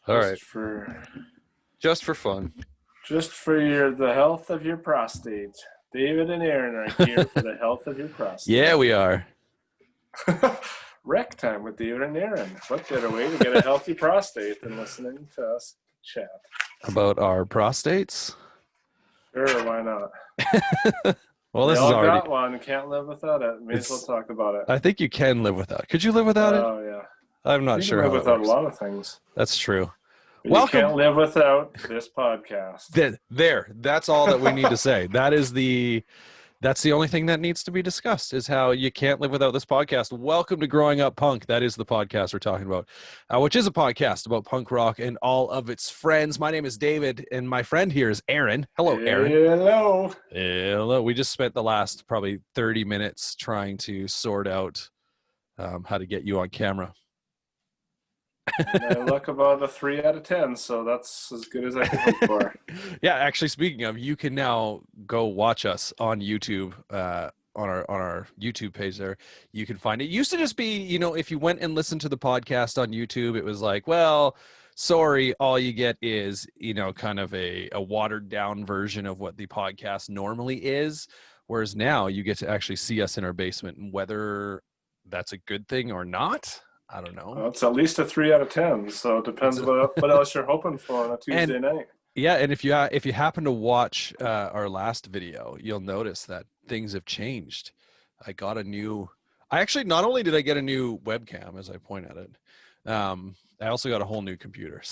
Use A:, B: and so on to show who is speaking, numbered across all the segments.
A: All right. Just for fun.
B: Just for the health of your prostate. David and Aaron are here for the health of your prostate.
A: Yeah, we are.
B: Rec time with David and Aaron. What better way to get a healthy prostate than listening to us chat?
A: About our prostates?
B: Sure, why not?
A: Well,
B: We
A: this is
B: all
A: already.
B: got one. Can't live without it. May as well talk about it.
A: I think you can live without it. Could you live without it?
B: Oh, yeah.
A: I'm not
B: You
A: sure
B: can live
A: how that
B: without a
A: works.
B: lot of things.
A: That's true.
B: But
A: Welcome.
B: You can't live without this podcast.
A: There. That's all that we need to say. That's the only thing that needs to be discussed is how you can't live without this podcast. Welcome to Growing Up Punk. That is the podcast we're talking about, which is a podcast about punk rock and all of its friends. My name is David, and my friend here is Aaron. Hello, Aaron.
B: Hello.
A: Hello. We just spent the last probably 30 minutes trying to sort out how to get you on camera.
B: And I look about a 3 out of 10, so that's as good as I can hope for.
A: Yeah, actually, speaking of, you can now go watch us on YouTube, on our YouTube page there. You can find it. It used to just be, if you went and listened to the podcast on YouTube, it was like, well, sorry, all you get is, kind of a watered down version of what the podcast normally is. Whereas now you get to actually see us in our basement, and whether that's a good thing or not, I don't know.
B: Well, it's at least a 3 out of 10, so it depends what else you're hoping for on a Tuesday night.
A: Yeah, and if you happen to watch our last video, you'll notice that things have changed. I actually not only did I get a new webcam, as I point at it, I also got a whole new computer.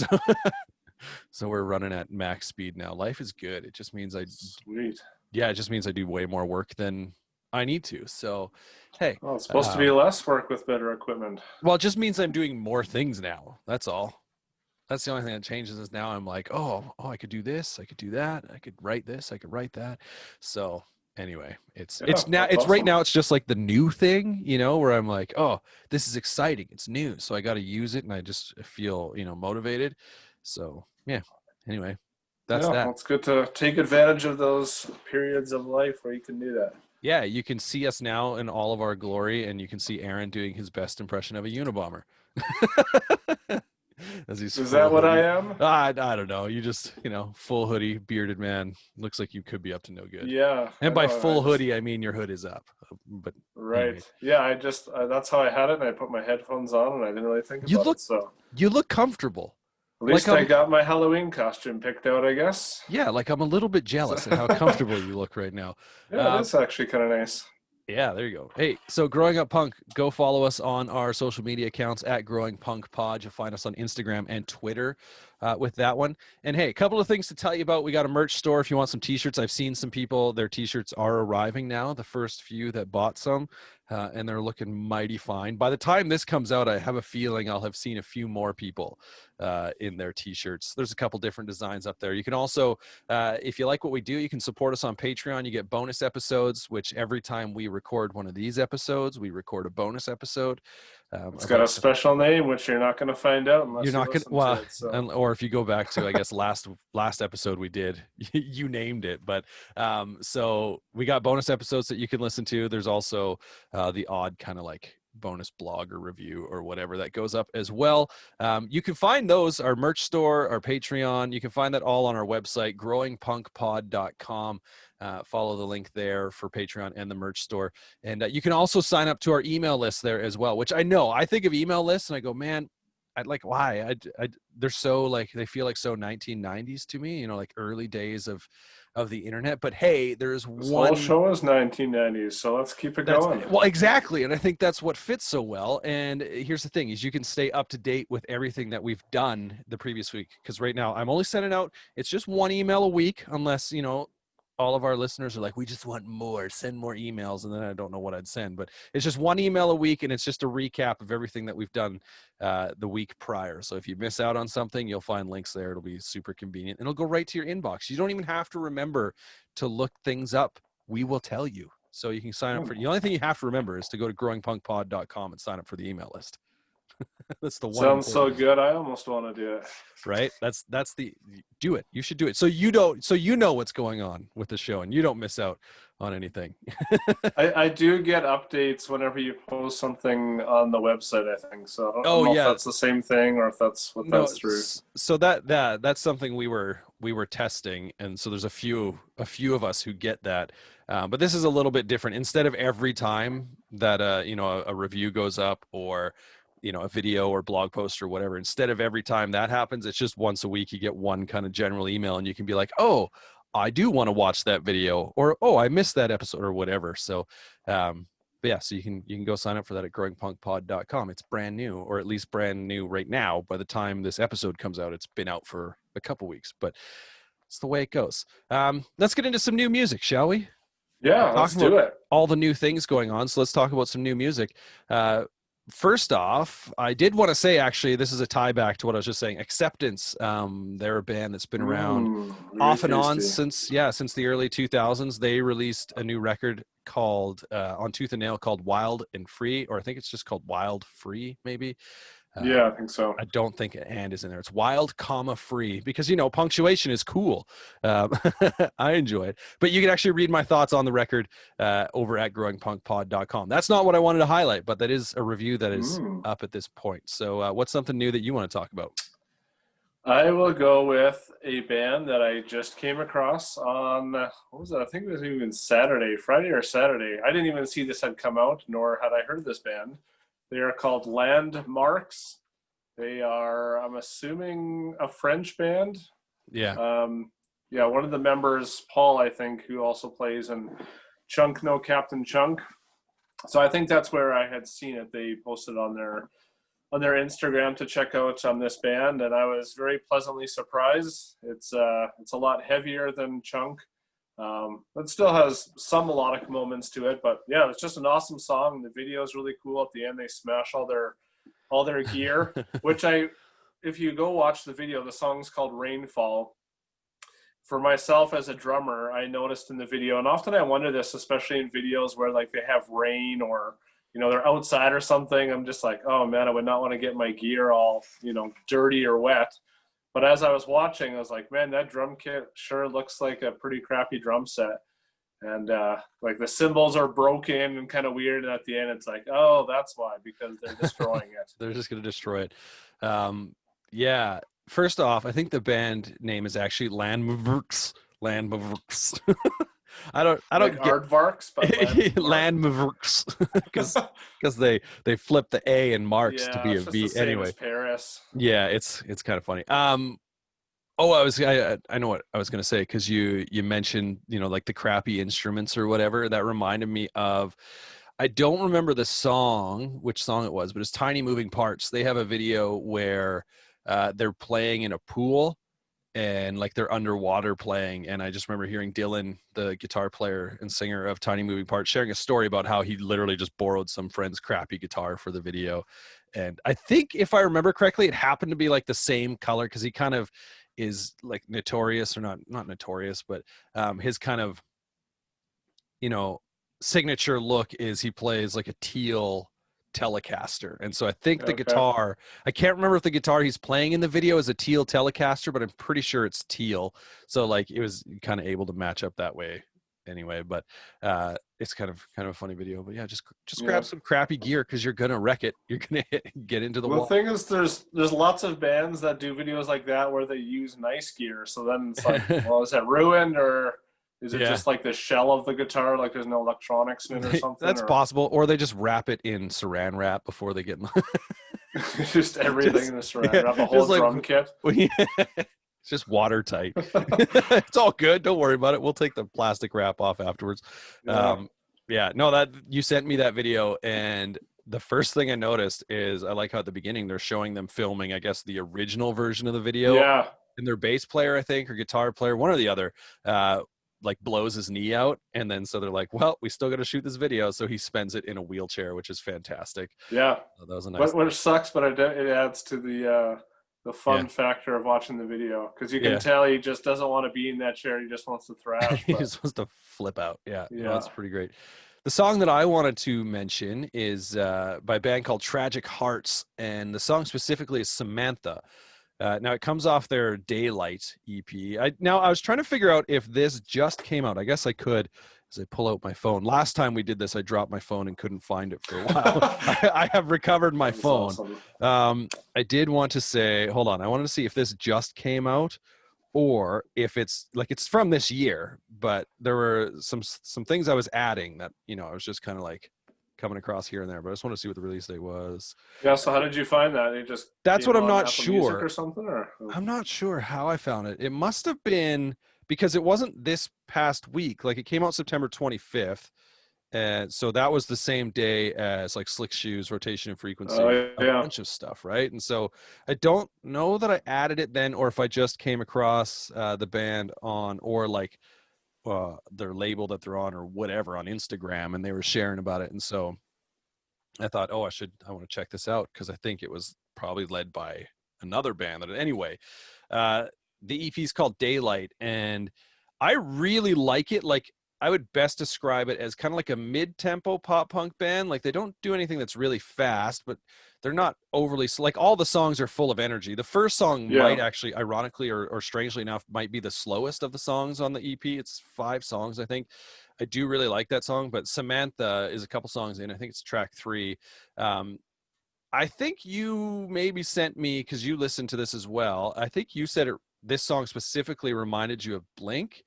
A: So we're running at max speed now. Life is good. It just means
B: Sweet.
A: Yeah, it just means I do way more work than I need to. So, hey.
B: Well, it's supposed to be less work with better equipment.
A: Well, it just means I'm doing more things now. That's all. That's the only thing that changes is now I'm like, oh, I could do this. I could do that. I could write this. I could write that. So anyway, it's
B: awesome.
A: right now. It's just like the new thing, where I'm like, oh, this is exciting. It's new. So I got to use it. And I just feel, motivated. So yeah, anyway, that's that.
B: It's good to take advantage of those periods of life where you can do that.
A: Yeah, you can see us now in all of our glory, and you can see Aaron doing his best impression of a Unabomber.
B: Is that what I am?
A: I don't know. You just, full hoodie, bearded man. Looks like you could be up to no good.
B: Yeah.
A: And by full hoodie, I mean your hood is up. But
B: right.
A: Anyway.
B: Yeah, that's how I had it, and I put my headphones on, and I didn't really think about it. So
A: you look comfortable.
B: At least I got my Halloween costume picked out, I guess.
A: Yeah, like I'm a little bit jealous at how comfortable you look right now.
B: Yeah, that's actually kind of nice.
A: Yeah, there you go. Hey, so Growing Up Punk, go follow us on our social media accounts at Growing Punk Pod. You'll find us on Instagram and Twitter with that one. And hey, a couple of things to tell you about. We got a merch store if you want some t-shirts. I've seen some people, their t-shirts are arriving now, the first few that bought some, and they're looking mighty fine. By the time this comes out, I have a feeling I'll have seen a few more people in their t-shirts. There's a couple different designs up there. You can also, if you like what we do, you can support us on Patreon. You get bonus episodes, which every time we record one of these episodes, we record a bonus episode.
B: It's got a special name, which you're not going to find out unless
A: you're not going
B: to it, so.
A: Or if you go back to, I guess, last episode we did, you named it. But so we got bonus episodes that you can listen to. There's also the odd kind of like bonus blog or review or whatever that goes up as well. You can find those, our merch store, our Patreon. You can find that all on our website, growingpunkpod.com. Follow the link there for Patreon and the merch store. And you can also sign up to our email list there as well, which I think of email lists and I go, man, I'd like, why? They're so like, they feel like so 1990s to me, like early days of the internet. But hey, there's
B: this
A: one
B: whole show is 1990s, so let's keep it going.
A: Well, exactly. And I think that's what fits so well. And here's the thing is you can stay up to date with everything that we've done the previous week. Because right now I'm only sending out, it's just one email a week, unless, all of our listeners are like, we just want more, send more emails. And then I don't know what I'd send, but it's just one email a week. And it's just a recap of everything that we've done the week prior. So if you miss out on something, you'll find links there. It'll be super convenient and it'll go right to your inbox. You don't even have to remember to look things up. We will tell you. So you can sign up for, the only thing you have to remember is to go to growingpunkpod.com and sign up for the email list. That's the one
B: Sounds so
A: important,
B: good. I almost want to do it.
A: right? That's the do it. You should do it. So you don't so you know what's going on with the show and you don't miss out on anything.
B: I do get updates whenever you post something on the website, I think. So I don't
A: Oh
B: know if
A: yeah.
B: that's the same thing or if that's what
A: No,
B: that's through.
A: so that's something we were testing, and so there's a few of us who get that, but this is a little bit different. Instead of every time that a review goes up, or a video or blog post or whatever, instead of every time that happens, it's just once a week you get one kind of general email, and you can be like, oh, I do want to watch that video, or oh, I missed that episode or whatever. So but yeah, so you can go sign up for that at growingpunkpod.com. It's brand new, or at least brand new right now. By the time this episode comes out, it's been out for a couple weeks, but it's the way it goes. Let's get into some new music, shall we?
B: Yeah, let's
A: Talking about
B: do it.
A: all the new things going on, so let's talk about some new music. First off, I did want to say, actually, this is a tie back to what I was just saying. Acceptance, they're a band that's been around
B: Very
A: off and on
B: tasty.
A: since the early 2000s. They released a new record called on Tooth and Nail called Wild and Free, or I think it's just called Wild Free, maybe.
B: Yeah, I think so.
A: I don't think an and is in there. It's wild, comma, free, because punctuation is cool. I enjoy it. But you can actually read my thoughts on the record over at growingpunkpod.com. That's not what I wanted to highlight, but that is a review that is up at this point. So what's something new that you want to talk about?
B: I will go with a band that I just came across on, what was that? I think it was even Friday or Saturday. I didn't even see this had come out, nor had I heard this band. They are called Landmarks. They are, I'm assuming, a French band.
A: Yeah.
B: Yeah, one of the members, Paul, I think, who also plays in Chunk No Captain Chunk. So I think that's where I had seen it. They posted on their Instagram to check out this band, and I was very pleasantly surprised. It's a lot heavier than Chunk. It still has some melodic moments to it, but yeah, it's just an awesome song. The video is really cool. At the end, they smash all their gear, which if you go watch the video, the song's called Rainfall. For myself as a drummer, I noticed in the video, and often I wonder this, especially in videos where like they have rain or they're outside or something. I'm just like, oh man, I would not want to get my gear all dirty or wet. But as I was watching, I was like, man, that drum kit sure looks like a pretty crappy drum set. And like the cymbals are broken and kind of weird. And at the end, it's like, oh, that's why, because they're destroying it.
A: They're just going to destroy it. Yeah. First off, I think the band name is actually Landmavericks. Landmavericks. I don't
B: like
A: get
B: Aardvarks, but
A: Landmavericks because they flip the A in Marks to be a
B: it's just
A: V.
B: the same
A: Anyway,
B: as Paris.
A: yeah, it's kind of funny. Oh, I know what I was gonna say, because you mentioned like the crappy instruments or whatever. That reminded me of, I don't remember which song it was, but it's Tiny Moving Parts. They have a video where they're playing in a pool and like they're underwater playing, and I just remember hearing Dylan, the guitar player and singer of Tiny Moving Parts, sharing a story about how he literally just borrowed some friend's crappy guitar for the video. And I think, if I remember correctly, it happened to be like the same color, because he kind of is like notorious, or not notorious, but his kind of signature look is he plays like a teal Telecaster. And so I think the
B: Okay.
A: guitar, I can't remember if the guitar he's playing in the video is a teal Telecaster, but I'm pretty sure it's teal. So like it was kind of able to match up that way anyway. But it's kind of a funny video. But yeah, just grab some crappy gear, because you're gonna wreck it. You're gonna get into the
B: Well,
A: wall.
B: the thing is, there's lots of bands that do videos like that where they use nice gear. So then it's like, well, is that ruined, or is it
A: Yeah.
B: just like the shell of the guitar, like there's no electronics in it or something?
A: That's
B: or
A: possible. Or they just wrap it in saran wrap before they get
B: just everything in the saran wrap, the whole
A: just like,
B: drum kit.
A: it's just watertight. It's all good. Don't worry about it. We'll take the plastic wrap off afterwards.
B: Yeah.
A: No, that you sent me that video, and the first thing I noticed is, I like how at the beginning they're showing them filming, I guess, the original version of the video.
B: Yeah.
A: And their bass player, I think, or guitar player, one or the other, like blows his knee out, and then so they're like, well, we still got to shoot this video, so he spends it in a wheelchair, which is fantastic.
B: Yeah.
A: So that was a nice.
B: Which sucks, but it adds to the fun factor of watching the video, because you can tell he just doesn't want to be in that chair. He just wants to thrash.
A: He's supposed to flip out. Yeah. No, that's pretty great. The song that I wanted to mention is by a band called Tragic Hearts, and the song specifically is Samantha. Now it comes off their Daylight EP. I was trying to figure out if this just came out. I guess I could as I pull out my phone. Last time we did this, I dropped my phone and couldn't find it for a while. I have recovered my
B: That's
A: phone.
B: awesome.
A: I did want to say, hold on. I wanted to see if this just came out or if it's like it's from this year, but there were some things I was adding that, I was just kind of like coming across here and there, but I just want to see what the release date was.
B: Yeah, so how did you find that? It just
A: That's
B: came
A: what I'm
B: on
A: not
B: Apple Music
A: sure.
B: or something, or?
A: I'm not sure how I found it. It must have been because it wasn't this past week. Like it came out September 25th. And so that was the same day as like Slick Shoes, Rotation and Frequency, and
B: Oh
A: a
B: yeah.
A: bunch of stuff, right? And so I don't know that I added it then, or if I just came across the band on, or like their label that they're on, or whatever on Instagram, and they were sharing about it. And so I thought, oh, I want to check this out because I think it was probably led by another band. That anyway, the EP is called Daylight, and I really like it. Like I would best describe it as kind of like a mid-tempo pop punk band. Like they don't do anything that's really fast, but they're not overly like all the songs are full of energy. The first song might
B: Yeah.
A: actually, ironically or strangely enough, might be the slowest of the songs on the EP. It's 5 songs, I think. I do really like that song, but Samantha is a couple songs in. I think it's track 3. I think you maybe sent me, because you listened to this as well. I think you said this song specifically reminded you of Blink,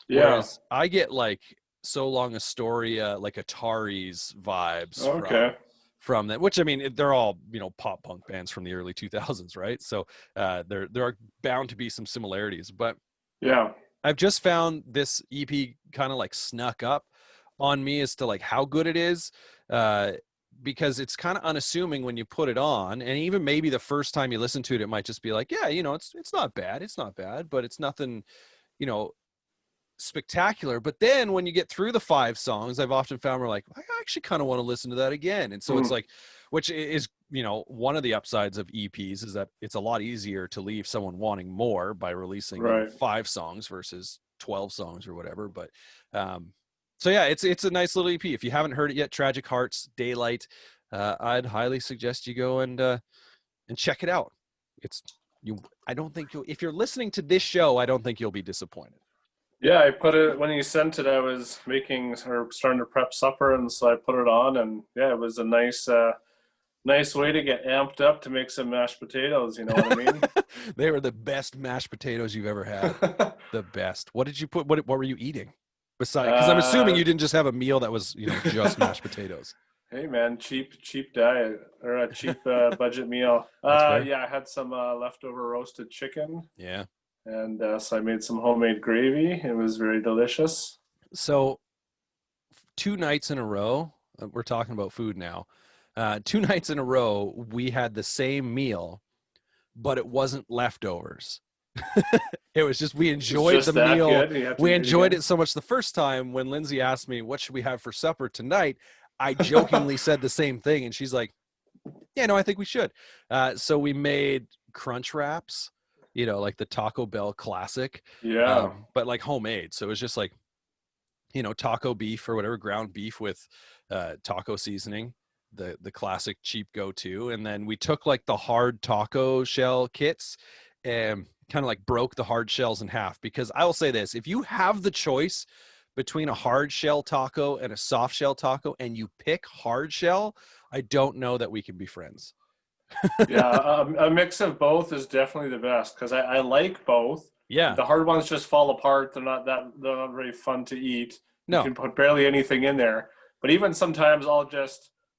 B: Yeah.
A: whereas I get like So Long Astoria, like Atari's vibes
B: Okay.
A: from that. Which I mean, they're all pop punk bands from the early 2000s, right? So there are bound to be some similarities, but
B: Yeah.
A: I've just found this EP kind of like snuck up on me as to like how good it is. Because it's kind of unassuming when you put it on, and even maybe the first time you listen to it, it might just be like, yeah, it's not bad, but it's nothing, you know, spectacular. But then when you get through the 5 songs, I've often found we're like, I actually kind of want to listen to that again. And so it's like, which is, one of the upsides of EPs is that it's a lot easier to leave someone wanting more by releasing
B: Right.
A: 5 songs versus 12 songs or whatever. But so yeah, it's a nice little EP. If you haven't heard it yet, Tragic Hearts, Daylight, I'd highly suggest you go and check it out. I don't think if you're listening to this show, I don't think you'll be disappointed.
B: Yeah, I put it when you sent it. I was making or starting to prep supper, and so I put it on, and yeah, it was a nice way to get amped up to make some mashed potatoes. You know what I mean?
A: They were the best mashed potatoes you've ever had. The best. What did you put? What were you eating? Besides, because I'm assuming you didn't just have a meal that was just mashed potatoes.
B: Hey man, cheap diet or a cheap budget meal.
A: That's fair.
B: Yeah, I had some leftover roasted chicken.
A: Yeah.
B: And so I made some homemade gravy. It was very delicious.
A: So 2 nights in a row, we're talking about food now. 2 nights in a row, we had the same meal, but it wasn't leftovers. It was just we enjoyed the meal. We enjoyed it so much the first time when Lindsay asked me, what should we have for supper tonight? I jokingly said the same thing. And she's like, yeah, no, I think we should. So we made crunch wraps, like the Taco Bell classic.
B: Yeah.
A: But like homemade. So it was just like, taco beef or whatever, ground beef with taco seasoning, the classic cheap go-to. And then we took like the hard taco shell kits and kind of like broke the hard shells in half, because I will say this, if you have the choice between a hard shell taco and a soft shell taco and you pick hard shell, I don't know that we can be friends.
B: Yeah, a mix of both is definitely the best because I like both.
A: Yeah.
B: The hard ones just fall apart. They're not very fun to eat.
A: No.
B: You can put barely anything in there. But even sometimes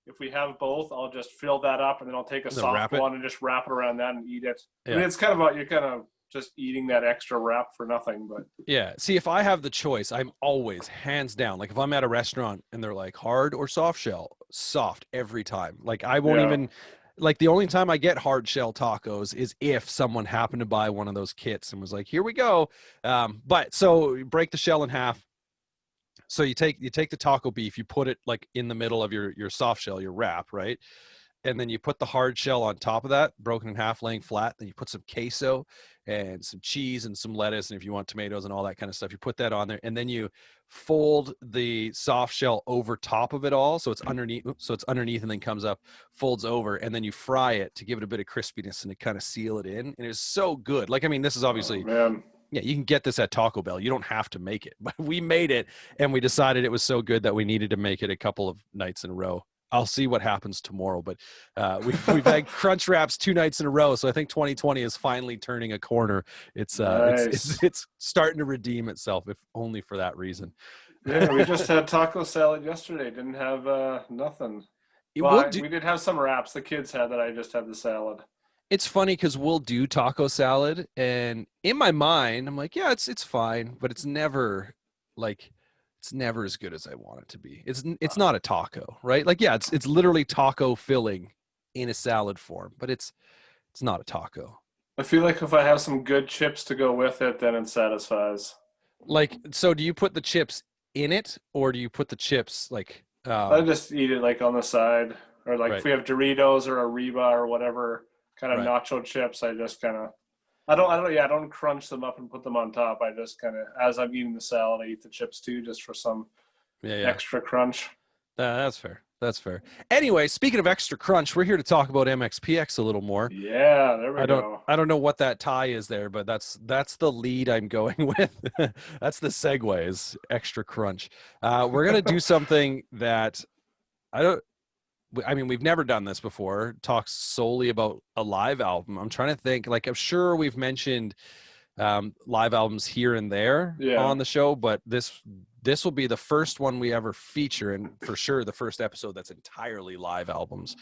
B: if we have both, I'll just fill that up and then I'll take a soft one and just wrap it around that and eat it. Yeah. I mean, it's you're kind of just eating that extra wrap for nothing. But
A: yeah, see, if I have the choice, I'm always hands down. Like if I'm at a restaurant and they're like hard or soft shell, soft every time. Like I won't even, like the only time I get hard shell tacos is if someone happened to buy one of those kits and was like, here we go. But so you break the shell in half. So you take the taco beef, you put it like in the middle of your soft shell, your wrap, right? and then you put the hard shell on top of that, broken in half, laying flat. Then you put some queso and some cheese and some lettuce, and if you want tomatoes and all that kind of stuff, you put that on there, and then you fold the soft shell over top of it all, so it's underneath. So it's underneath, and then comes up, folds over, and then you fry it to give it a bit of crispiness and to kind of seal it in. And it's so good. Like, I mean, this is
B: Oh
A: obviously,
B: man.
A: yeah, you can get this at Taco Bell. You don't have to make it, but we made it, and we decided it was so good that we needed to make it a couple of nights in a row. I'll see what happens tomorrow, but we've had Crunch Wraps 2 nights in a row, so I think 2020 is finally turning a corner. It's
B: Nice.
A: it's starting to redeem itself, if only for that reason.
B: Yeah, we just had taco salad yesterday. Didn't have nothing. Well,
A: We'll do.
B: we did have some wraps. The kids had that. I just had the salad.
A: It's funny because we'll do taco salad, and in my mind, I'm like, yeah, it's fine, but it's never like it's never as good as I want it to be. It's not a taco, right? Like, yeah, it's literally taco filling in a salad form, but it's not a taco.
B: I feel like if I have some good chips to go with it, then it satisfies.
A: Like, so do you put the chips in it, or do you put the chips like
B: I just eat it like on the side, or like if
A: right,
B: we have Doritos or a Reba or whatever kind of
A: right.
B: nacho chips, I just kind of, yeah, I don't crunch them up and put them on top. I just kind of, as I'm eating the salad, I eat the chips too, just for some
A: Yeah, yeah.
B: extra crunch.
A: That's fair. That's fair. Anyway, speaking of extra crunch, we're here to talk about MXPX a little more.
B: Yeah, there we go.
A: I don't know what that tie is there, but that's the lead I'm going with. That's the segue is extra crunch. We're gonna do something that I don't. I mean, we've never done this before. Talk solely about a live album. I'm trying to think. Like, I'm sure we've mentioned live albums here and there
B: Yeah.
A: on the show, but this will be the first one we ever feature, and for sure the first episode that's entirely live albums.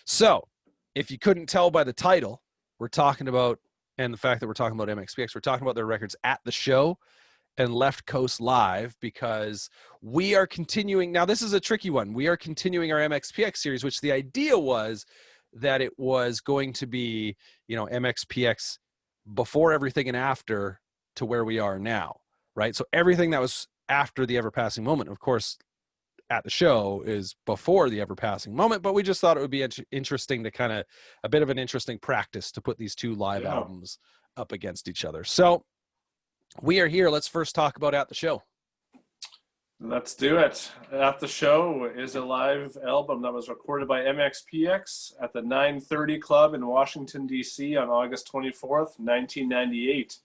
A: So, if you couldn't tell by the title, we're talking about, and the fact that we're talking about MXPX, we're talking about their records at the show and Left Coast Live, because we are continuing. Now, this is a tricky one. We are continuing our MXPX series, which the idea was that it was going to be, MXPX before everything and after to where we are now, right? So everything that was after the ever passing moment, of course, at the show is before the ever passing moment, but we just thought it would be interesting to kind of a bit of an interesting practice to put these two live
B: Yeah.
A: albums up against each other. So we are here. Let's first talk about At the Show.
B: Let's do it. At the Show is a live album that was recorded by MXPX at the 930 Club in Washington, D.C. on August 24th, 1998.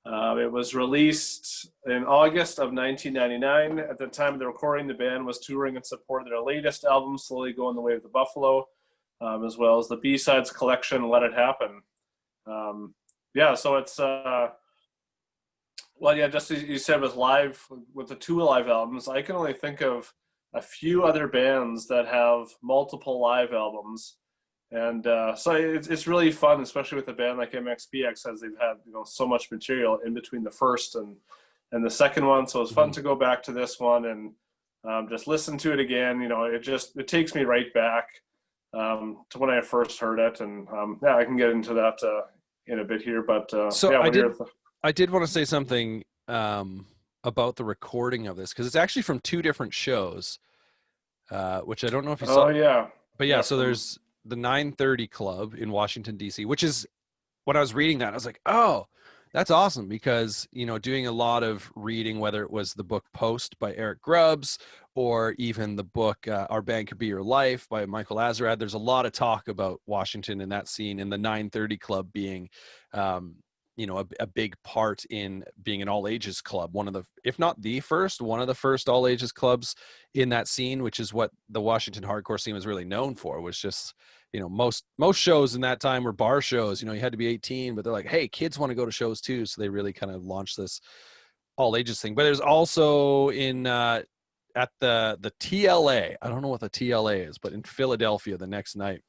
B: It was released in August of 1999. At the time of the recording, the band was touring in support of their latest album, Slowly Going the Way of the Buffalo, as well as the B-Sides collection, Let It Happen. So it's... Well, yeah, just as you said, with live, with the two live albums, I can only think of a few other bands that have multiple live albums, and so it's really fun, especially with a band like MXPX, as they've had so much material in between the first and the second one. So it's fun to go back to this one and just listen to it again. It takes me right back to when I first heard it, and I can get into that in a bit here. But
A: so
B: yeah,
A: I did want to say something about the recording of this, because it's actually from two different shows, which I don't know if you saw.
B: Oh yeah,
A: but yeah, so there's the 930 Club in Washington, D.C., which is, when I was reading that, I was like, oh, that's awesome, because, doing a lot of reading, whether it was the book Post by Eric Grubbs or even the book Our Band Could Be Your Life by Michael Azerrad, there's a lot of talk about Washington and that scene, and the 930 Club being a big part in being an all ages club. One of the, if not the first, one of the first all ages clubs in that scene, which is what the Washington hardcore scene was really known for, was just, most shows in that time were bar shows. You had to be 18, but they're like, hey, kids want to go to shows too. So they really kind of launched this all ages thing. But there's also at the TLA, I don't know what the TLA is, but in Philadelphia the next night.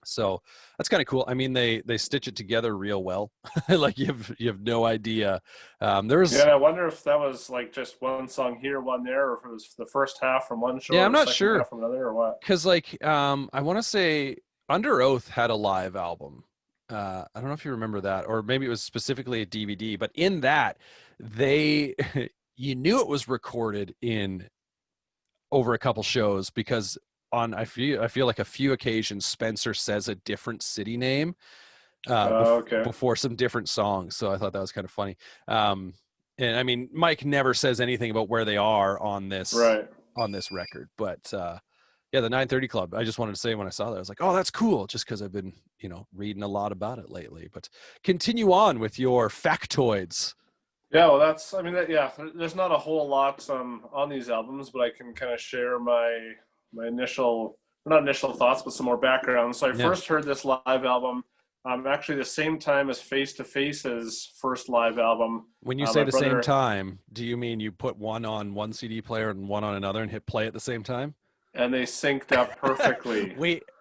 A: So that's kind of cool. I mean, they stitch it together real well. Like you have no idea.
B: Yeah, I wonder if that was like just one song here, one there, or if it was the first half from one show.
A: Yeah,
B: or
A: I'm
B: the
A: not
B: second
A: sure.
B: half from another, or what?
A: Because I want to say Under Oath had a live album. I don't know if you remember that, or maybe it was specifically a DVD. But in that, you knew it was recorded in over a couple shows, because on I feel like a few occasions Spencer says a different city name
B: Okay.
A: before some different songs. So I thought that was kind of funny. And I mean, Mike never says anything about where they are
B: Right.
A: on this record, but yeah, the 930 Club. I just wanted to say when I saw that, I was like, oh, that's cool, just because I've been reading a lot about it lately. But continue on with your factoids.
B: Yeah, well, I mean, yeah, there's not a whole lot on these albums, but I can kind of share my initial, not initial thoughts, but some more background. So I
A: Yeah.
B: first heard this live album, actually the same time as Face to Face's first live album.
A: When you say
B: My
A: the same
B: brother,
A: time, do you mean you put one on one CD player and one on another and hit play at the same time?
B: and they synced up perfectly.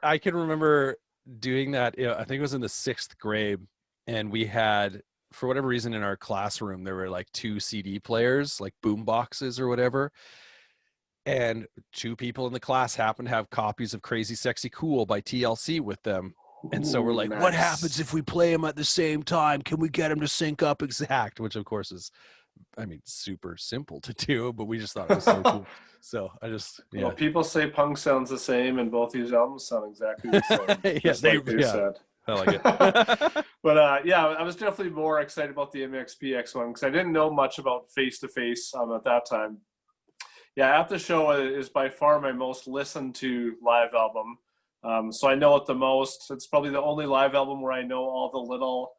A: I can remember doing that. I think it was in the 6th grade, and we had, for whatever reason, in our classroom there were like 2 CD players, like boom boxes or whatever, and 2 people in the class happened to have copies of Crazy Sexy Cool by TLC with them. And so we're
B: Ooh,
A: like, what happens
B: nice.
A: if we play them at the same time? Can we get them to sync up exact? Which, of course, is, I mean, super simple to do, but we just thought it was so cool. So I just,
B: Well,
A: yeah.
B: people say punk sounds the same, and both these albums sound exactly the same,
A: Yeah,
B: just like they
A: yeah,
B: said.
A: I like it.
B: But yeah, I was definitely more excited about the MXPX one because I didn't know much about Face to Face at that time. Yeah, At the Show is by far my most listened to live album. So I know it the most. It's probably the only live album where I know all the little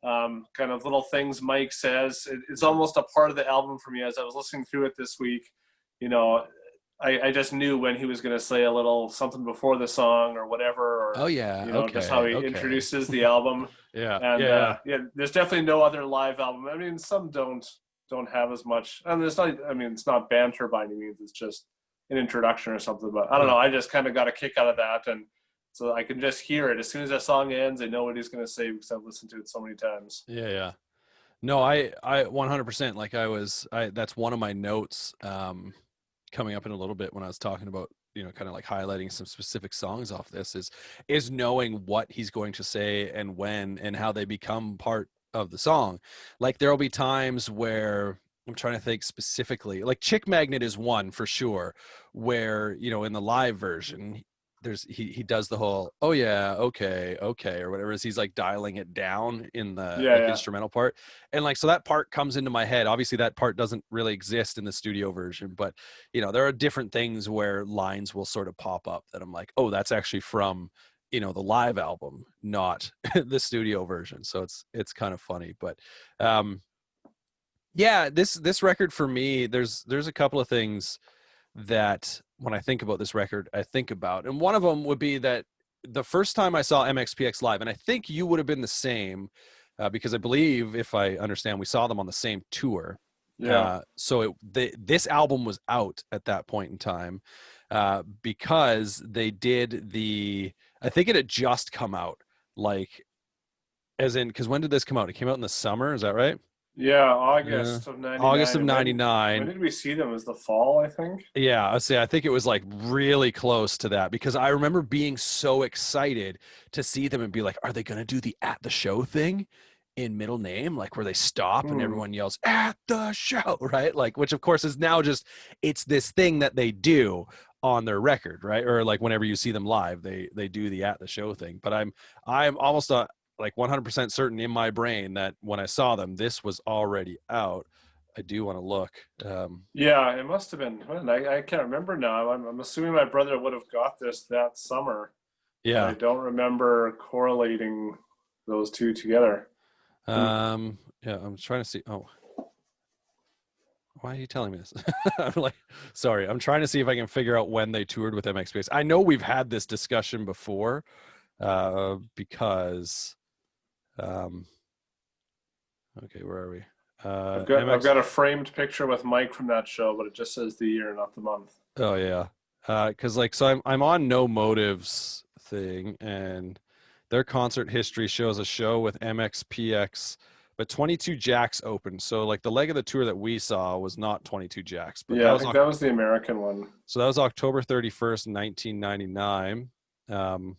B: kind of little things Mike says. It's almost a part of the album for me. As I was listening through it this week, you know, I just knew when he was going to say a little something before the song or whatever,
A: Oh
B: or
A: yeah,
B: just how
A: okay,
B: he
A: okay.
B: introduces the album.
A: Yeah,
B: And
A: yeah,
B: yeah, there's definitely no other live album. I mean, some don't have as much, and it's not. I mean, it's not banter by any means. It's just an introduction or something. But I don't
A: yeah,
B: know. I just kind of got a kick out of that, and so I can just hear it as soon as that song ends. I know what he's going to say because I've listened to it so many times.
A: yeah, yeah. No, I 100%, like that's one of my notes coming up in a little bit when I was talking about, kind of like highlighting some specific songs off this is knowing what he's going to say and when and how they become part of the song. Like there'll be times where I'm trying to think specifically, like Chick Magnet is one for sure, where, in the live version, he does the whole, oh yeah, okay, okay, or whatever, as he's like dialing it down in the
B: Yeah,
A: like
B: yeah,
A: instrumental part. And like, so that part comes into my head. Obviously that part doesn't really exist in the studio version, but there are different things where lines will sort of pop up that I'm like, oh, that's actually from, the live album, not the studio version. So it's kind of funny, but yeah, this record for me, there's a couple of things that when I think about this record, I think about. And one of them would be that the first time I saw MXPX live, and I think you would have been the same, because I believe, if I understand, we saw them on the same tour.
B: yeah,
A: This album was out at that point in time, because they did I think it had just come out, like, as in, because when did this come out? It came out in the summer, is that right?
B: yeah.
A: Yeah.
B: August of
A: August
B: '99,
A: of
B: and when
A: 99.
B: did we see them? Is the fall? I think.
A: Yeah, I think it was like really close to that, because I remember being so excited to see them and be like, are they going to do the at the show thing in middle name? Like where they stop and
B: Hmm.
A: everyone yells at the show, right? Like, which of course is now just, it's this thing that they do on their record, right? Or like whenever you see them live, they do the at the show thing. But I'm almost like 100% certain in my brain that when I saw them, this was already out. I do want to look.
B: Yeah, it must have been. When? I can't remember now. I'm assuming my brother would have got this that summer, but I
A: Yeah.
B: don't remember correlating those two together. Hmm.
A: Yeah, I'm trying to see. Oh, why are you telling me this? I'm like, sorry, I'm trying to see if I can figure out when they toured with MXPX. I know we've had this discussion before, because, um, okay, where are we?
B: I've
A: MX.
B: got a framed picture with Mike from that show, but it just says the year, not the month.
A: Oh yeah, because like, so I'm on No Motives thing, and their concert history shows a show with MXPX, but 22 Jacks opened. So like the leg of the tour that we saw was not 22 Jacks, but that
B: Yeah, I
A: was
B: think that was the American one.
A: so that was October 31st, 1999. Um,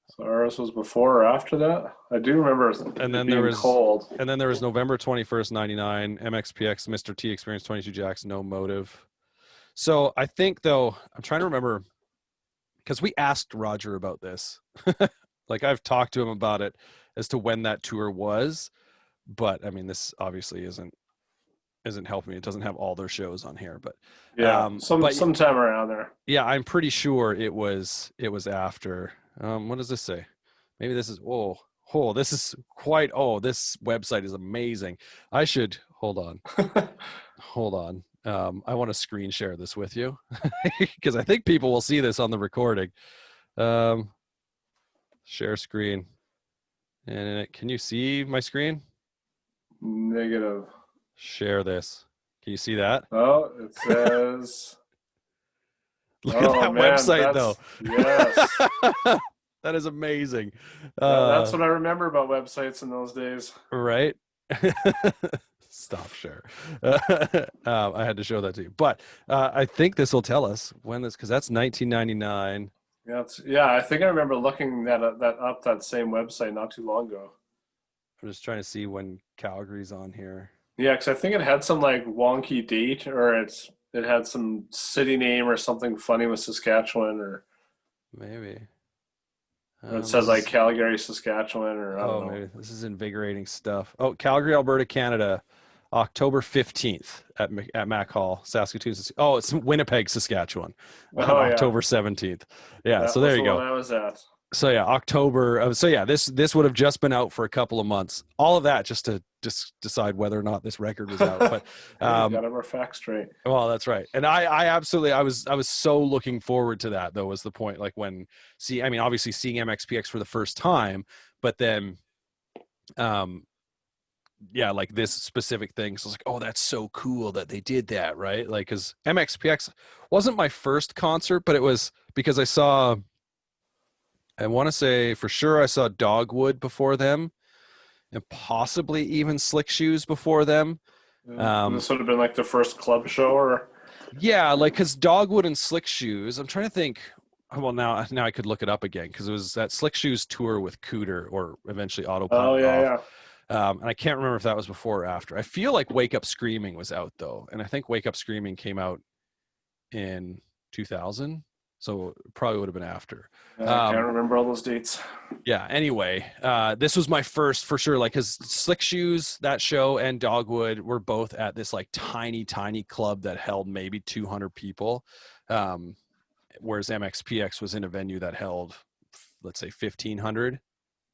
B: So ours was before or after that. I do remember
A: and
B: it
A: then there
B: being
A: was
B: cold.
A: November 21st, 99, MXPX, Mr. T Experience, 22 Jacks, No Motive. So I think, though, I'm trying to remember, because we asked Roger about this. Like I've talked to him about it as to when that tour was, but I mean, this obviously isn't helping me. It doesn't have all their shows on here,
B: Yeah,
A: but
B: sometime around there.
A: yeah, I'm pretty sure it was after. What does this say? Maybe this is this is quite this website is amazing. I should hold on. I want to screen share this with you because I think people will see this on the recording. Um, share screen, and can you see my screen?
B: Negative.
A: Share this. Can you see that?
B: Oh, it says.
A: Look at that
B: man,
A: website, though.
B: Yes.
A: That is amazing.
B: That's what I remember about websites in those days.
A: Right? Stop share. I had to show that to you. But I think this will tell us when this, because that's 1999.
B: Yeah, I think I remember looking that same website not too long ago.
A: I'm just trying to see when Calgary's on here.
B: Yeah, because I think it had some like wonky date, or it had some city name or something funny with Saskatchewan, or
A: maybe.
B: It says like Calgary, Saskatchewan, or I don't know.
A: Maybe this is invigorating stuff. Oh, Calgary, Alberta, Canada, October 15th at Mac Hall, Saskatoon. Oh, it's Winnipeg, Saskatchewan, on October 17th. Yeah,
B: that
A: so there you go.
B: I was at.
A: So yeah, October. So yeah, this would have just been out for a couple of months. All of that just to decide whether or not this record was out. But
B: got our facts straight.
A: Well, that's right. And I absolutely I was so looking forward to that, though, was the point. Like obviously seeing MXPX for the first time, but then yeah, like this specific thing. So it's like, oh, that's so cool that they did that, right? Like, because MXPX wasn't my first concert, but it was because I want to say for sure I saw Dogwood before them, and possibly even Slick Shoes before them.
B: This would have been like the first club show, or
A: yeah, like because Dogwood and Slick Shoes. I'm trying to think. Well, now I could look it up again because it was that Slick Shoes tour with Cooter, or eventually Autopilot.
B: Oh yeah,
A: Off. Yeah. And I can't remember if that was before or after. I feel like Wake Up Screaming was out though, and I think Wake Up Screaming came out in 2000. So it probably would have been after.
B: I can't remember all those dates.
A: Yeah. Anyway, this was my first for sure. Like, cause Slick Shoes, that show, and Dogwood were both at this like tiny club that held maybe 200 people. Whereas MXPX was in a venue that held, let's say 1,500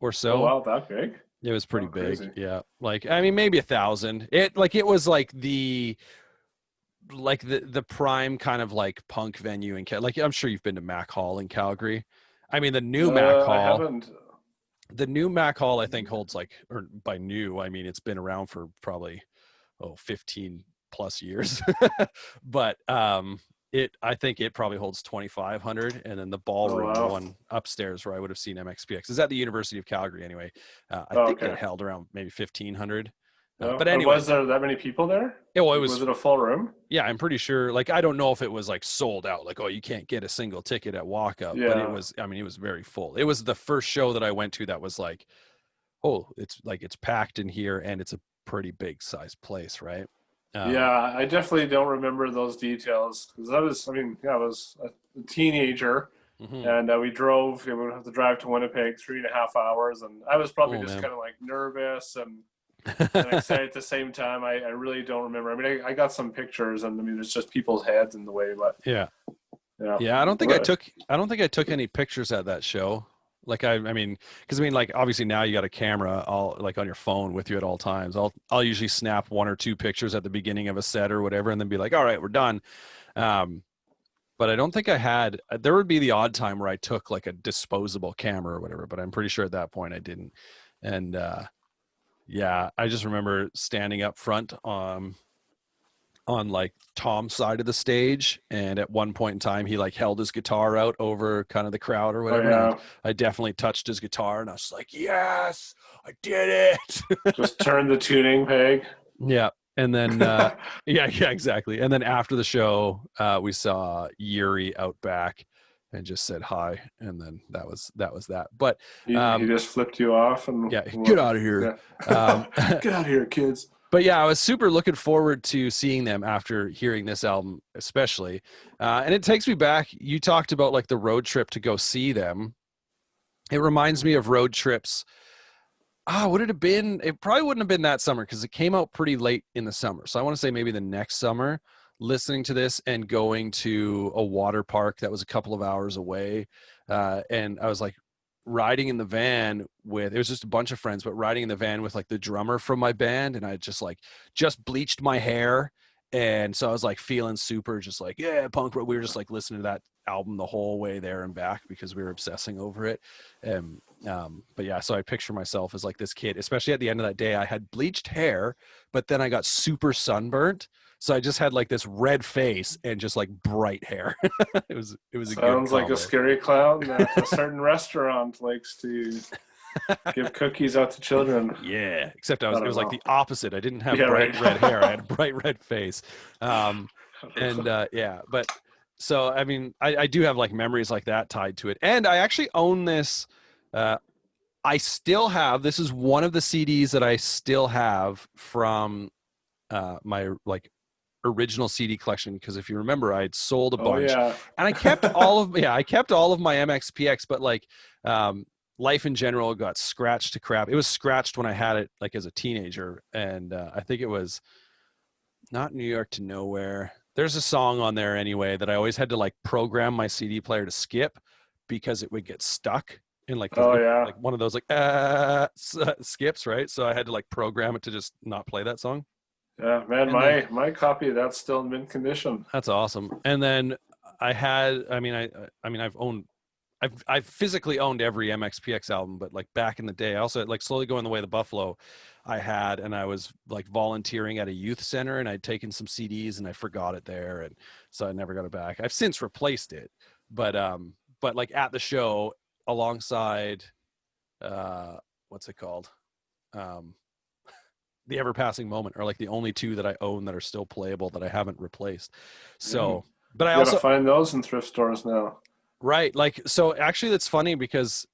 A: or so.
B: Oh, wow, that big?
A: It was pretty big. Crazy. Yeah. Like, I mean, maybe 1,000. It was like the prime kind of like punk venue in like, I'm sure you've been to Mac Hall in Calgary. I mean, the new Mac Hall. I
B: haven't.
A: The new Mac Hall, I think, holds like, or by new, I mean it's been around for probably 15 plus years. But I think it probably holds 2,500, and then the ballroom one upstairs where I would have seen MXPX is at the University of Calgary anyway. I think it held around maybe 1,500. But anyway,
B: was there that many people there?
A: Yeah, well, was
B: it a full room?
A: Yeah, I'm pretty sure. Like, I don't know if it was like sold out, like, oh, you can't get a single ticket at walk up. Yeah. But it was, I mean, it was very full. It was the first show that I went to that was like, oh, it's packed in here, and it's a pretty big size place, right?
B: Yeah, I definitely don't remember those details because I was a teenager, and we drove. We would have to drive to Winnipeg 3.5 hours, and I was probably kind of like nervous and excited at the same time. I really don't remember. I mean, I got some pictures, and I mean, it's just people's heads in the way, but
A: yeah. I don't think I took any pictures at that show. Like, I mean, because I mean, like, obviously now you got a camera all like on your phone with you at all times. I'll usually snap 1 or 2 pictures at the beginning of a set or whatever, and then be like, all right, we're done. But I don't think I had. There would be the odd time where I took like a disposable camera or whatever, but I'm pretty sure at that point I didn't. And yeah, I just remember standing up front on like Tom's side of the stage, and at one point in time he like held his guitar out over kind of the crowd or whatever.
B: Oh, yeah.
A: I definitely touched his guitar, and I was like, yes, I did it.
B: Just turn the tuning peg.
A: Yeah. And then yeah, exactly. And then after the show, we saw Yuri out back and just said hi, and then that was that. But
B: he just flipped you off and
A: yeah, get out of here.
B: Yeah. Get out of here, kids.
A: But yeah, I was super looking forward to seeing them after hearing this album, especially. And it takes me back. You talked about like the road trip to go see them. It reminds me of road trips. Would it have been? It probably wouldn't have been that summer because it came out pretty late in the summer. So I want to say maybe the next summer, listening to this and going to a water park that was a couple of hours away. And I was like riding in the van with, it was just a bunch of friends, but riding in the van with like the drummer from my band. And I just bleached my hair. And so I was like feeling super just like, yeah, punk rock. We were just like listening to that album the whole way there and back because we were obsessing over it. And but yeah, so I picture myself as like this kid, especially at the end of that day. I had bleached hair, but then I got super sunburnt, so I just had like this red face and just like bright hair. It was a good
B: Sounds like a
A: combo.
B: scary clown that a certain restaurant likes to give cookies out to children.
A: Yeah, except
B: I
A: it
B: don't
A: was like
B: know.
A: the opposite. I didn't have
B: Yeah,
A: bright
B: right.
A: red hair. I had a bright red face. And yeah, but so I mean, I do have like memories like that tied to it, and I actually own this. Uh, I still have, this is one of the CDs that I still have from my like original CD collection, because if you remember, I had sold a
B: Oh
A: bunch
B: yeah.
A: and I kept all of my MXPX, but like um life in general got scratched to crap. It was scratched when I had it like as a teenager, and I think it was not New York to Nowhere. There's a song on there anyway that I always had to like program my CD player to skip because it would get stuck in like
B: Oh yeah.
A: like one of those like skips, right? So I had to like program it to just not play that song.
B: Yeah, man,
A: And then
B: my copy of that's still in mint condition.
A: that's awesome. And then I've physically owned every MXPX album, but like back in the day, I also like Slowly Going the Way of the Buffalo. And I was like volunteering at a youth center, and I'd taken some CDs and I forgot it there, and so I never got it back. I've since replaced it, but like at the show alongside, what's it called, um, the Ever Passing Moment are like the only two that I own that are still playable that I haven't replaced.
B: Mm.
A: So, but I
B: You gotta
A: also
B: find those in thrift stores now.
A: right, like so actually that's funny because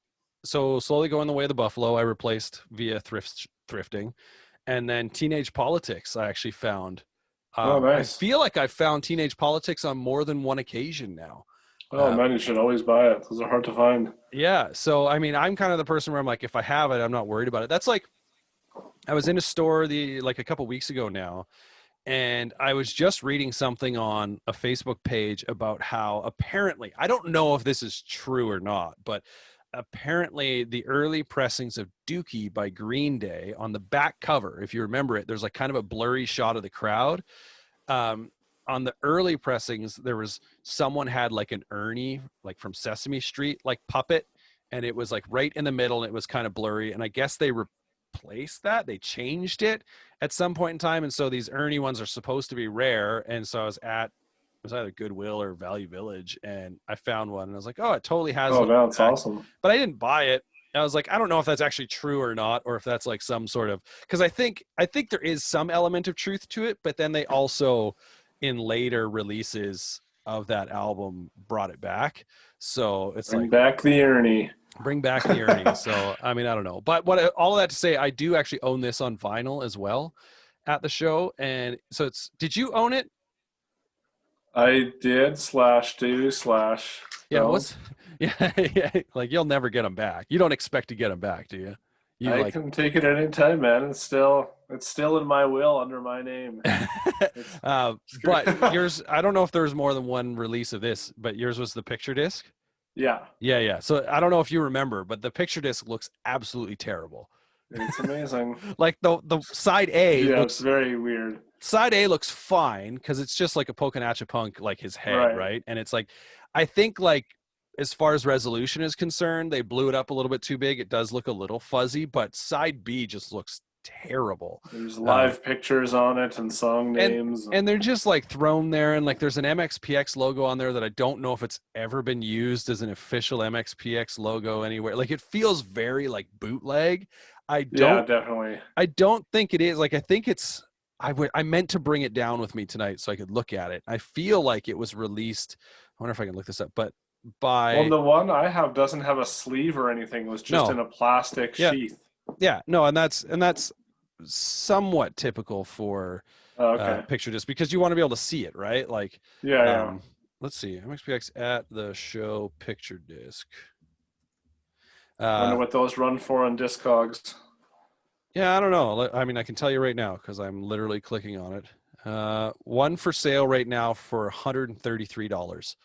A: so Slowly Going the Way of the Buffalo I replaced via thrifting, and then Teenage Politics I actually found.
B: Oh,
A: I
B: nice.
A: feel like I found Teenage Politics on more than one occasion now.
B: Oh
A: Uh,
B: man, you should always buy it. Those are hard to find.
A: yeah, so I mean, I'm kind of the person where I'm like, if I have it, I'm not worried about it. That's like I was in a store like a couple weeks ago now, and I was just reading something on a Facebook page about how apparently, I don't know if this is true or not, but apparently the early pressings of Dookie by Green Day, on the back cover, if you remember it, there's like kind of a blurry shot of the crowd. Um, on the early pressings, there was someone had like an Ernie, like from Sesame Street, like puppet, and it was like right in the middle, and it was kind of blurry. And I guess they replaced that, they changed it at some point in time, and so these Ernie ones are supposed to be rare. And so I was at, it was either Goodwill or Value Village, and I found one, and I was like, oh, it totally has it
B: Oh
A: on
B: man,
A: the
B: it's
A: back,
B: awesome.
A: but I didn't buy it. I was like, I don't know if that's actually true or not, or if that's like some sort of, because I think there is some element of truth to it, but then they also in later releases of that album brought it back. So it's
B: Bring
A: like
B: back the Ernie.
A: bring back the Ernie. So I mean, I don't know, but all of that to say, I do actually own this on vinyl as well at the show. And so did you own it?
B: I did slash do slash
A: Yeah,
B: don't.
A: what's yeah, yeah, like you'll never get them back. You don't expect to get them back, do you? You
B: I
A: like
B: can take it anytime, man. It's still in my will under my name. It's
A: but yours, I don't know if there's more than one release of this, but yours was the picture disc.
B: yeah,
A: Yeah, yeah. So I don't know if you remember, but the picture disc looks absolutely terrible.
B: it's amazing.
A: Like the
B: Yeah, it's very weird.
A: side A looks fine because it's just like a Pokinatcha like his head,
B: Right.
A: right? And it's like, I think like as far as resolution is concerned, they blew it up a little bit too big. It does look a little fuzzy, but side B just looks terrible.
B: There's
A: Um,
B: live pictures on it and song
A: and
B: names.
A: and they're just like thrown there, and like there's an MXPX logo on there that I don't know if it's ever been used as an official MXPX logo anywhere. Like it feels very like bootleg. I
B: Yeah,
A: don't
B: definitely.
A: I don't think it is. Like I think it's I meant to bring it down with me tonight so I could look at it. I feel like it was released. I wonder if I can look this up, but
B: Well,
A: by
B: the one I have doesn't have a sleeve or anything. It was just
A: no.
B: in a plastic
A: Yeah.
B: sheath.
A: Yeah, no, and that's somewhat typical for
B: Oh, okay.
A: picture disc because you want to be able to see it, right? Like,
B: Yeah, yeah.
A: um, let's see, MXPX at the show picture disc.
B: I wonder
A: Uh,
B: what those run for on Discogs.
A: yeah, I don't know. I mean, I can tell you right now because I'm literally clicking on it. One for sale right now for $133,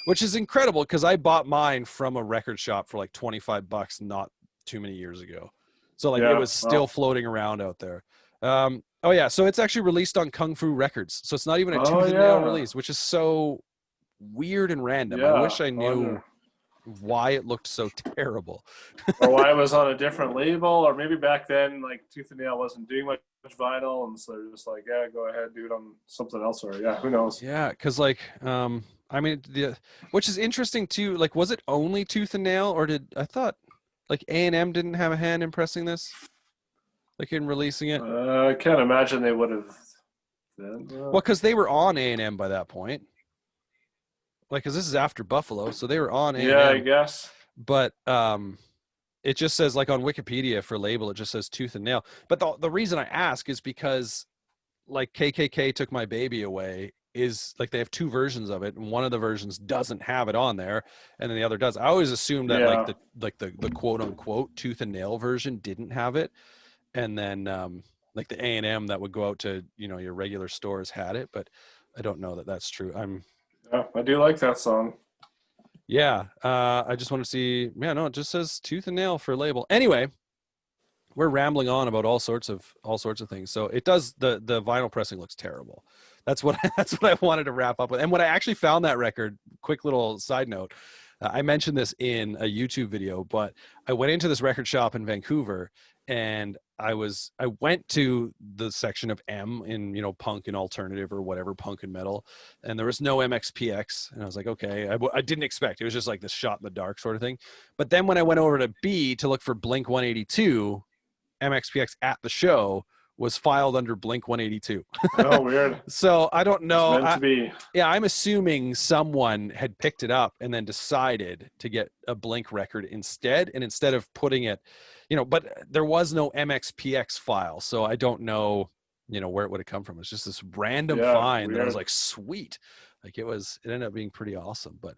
A: which is incredible because I bought mine from a record shop for like 25 bucks not too many years ago. So like it
B: Yeah.
A: was still
B: Well.
A: floating around out there. Oh yeah, so it's actually released on Kung Fu Records. So it's not even a
B: Oh
A: tooth and nail
B: yeah.
A: release, which is so weird and random. I
B: Yeah.
A: wish I
B: I
A: knew
B: wonder.
A: why it looked so terrible.
B: Or why it was on a different label, or maybe back then like Tooth and Nail wasn't doing much vinyl, and so they're just like, yeah, go ahead, do it on something else, or yeah, who knows?
A: Yeah, because like I mean the which is interesting too. Like, was it only tooth and nail, or did I thought like A&M didn't have a hand in pressing this, like in releasing it?
B: I can't imagine they would have. Then,
A: Well, because they were on A&M by that point. Like, because this is after Buffalo, so they were on
B: yeah, I
A: A&M.
B: guess.
A: But it just says like on Wikipedia for label, it just says tooth and nail. But the reason I ask is because like KKK Took My Baby Away is like they have two versions of it, and one of the versions doesn't have it on there, and then the other does. I always assumed that like
B: Yeah,
A: the quote unquote tooth and nail version didn't have it, and then like the A&M that would go out to your regular stores had it, but I don't know that that's true.
B: yeah, I do like that song.
A: Yeah, I just want to see. Yeah, no, it just says tooth and nail for label. Anyway, we're rambling on about all sorts of things. So it does the vinyl pressing looks terrible. That's what that's what I wanted to wrap up with. And when I actually found that record, quick little side note, I mentioned this in a YouTube video, but I went into this record shop in Vancouver and I went to the section of M in punk and alternative or whatever, punk and metal, and there was no MXPX, and I was like, okay, I didn't expect it was just like this shot in the dark sort of thing. But then when I went over to B to look for Blink 182, MXPX at the show was filed under Blink 182.
B: Oh, weird.
A: So I don't
B: It's
A: know.
B: meant to be.
A: Yeah, I'm assuming someone had picked it up and then decided to get a Blink record instead. And instead of putting it, but there was no MXPX file. So I don't know, where it would have come from. It's just this random
B: Yeah,
A: find that I was
B: weird.
A: like, sweet. Like it ended up being pretty awesome. But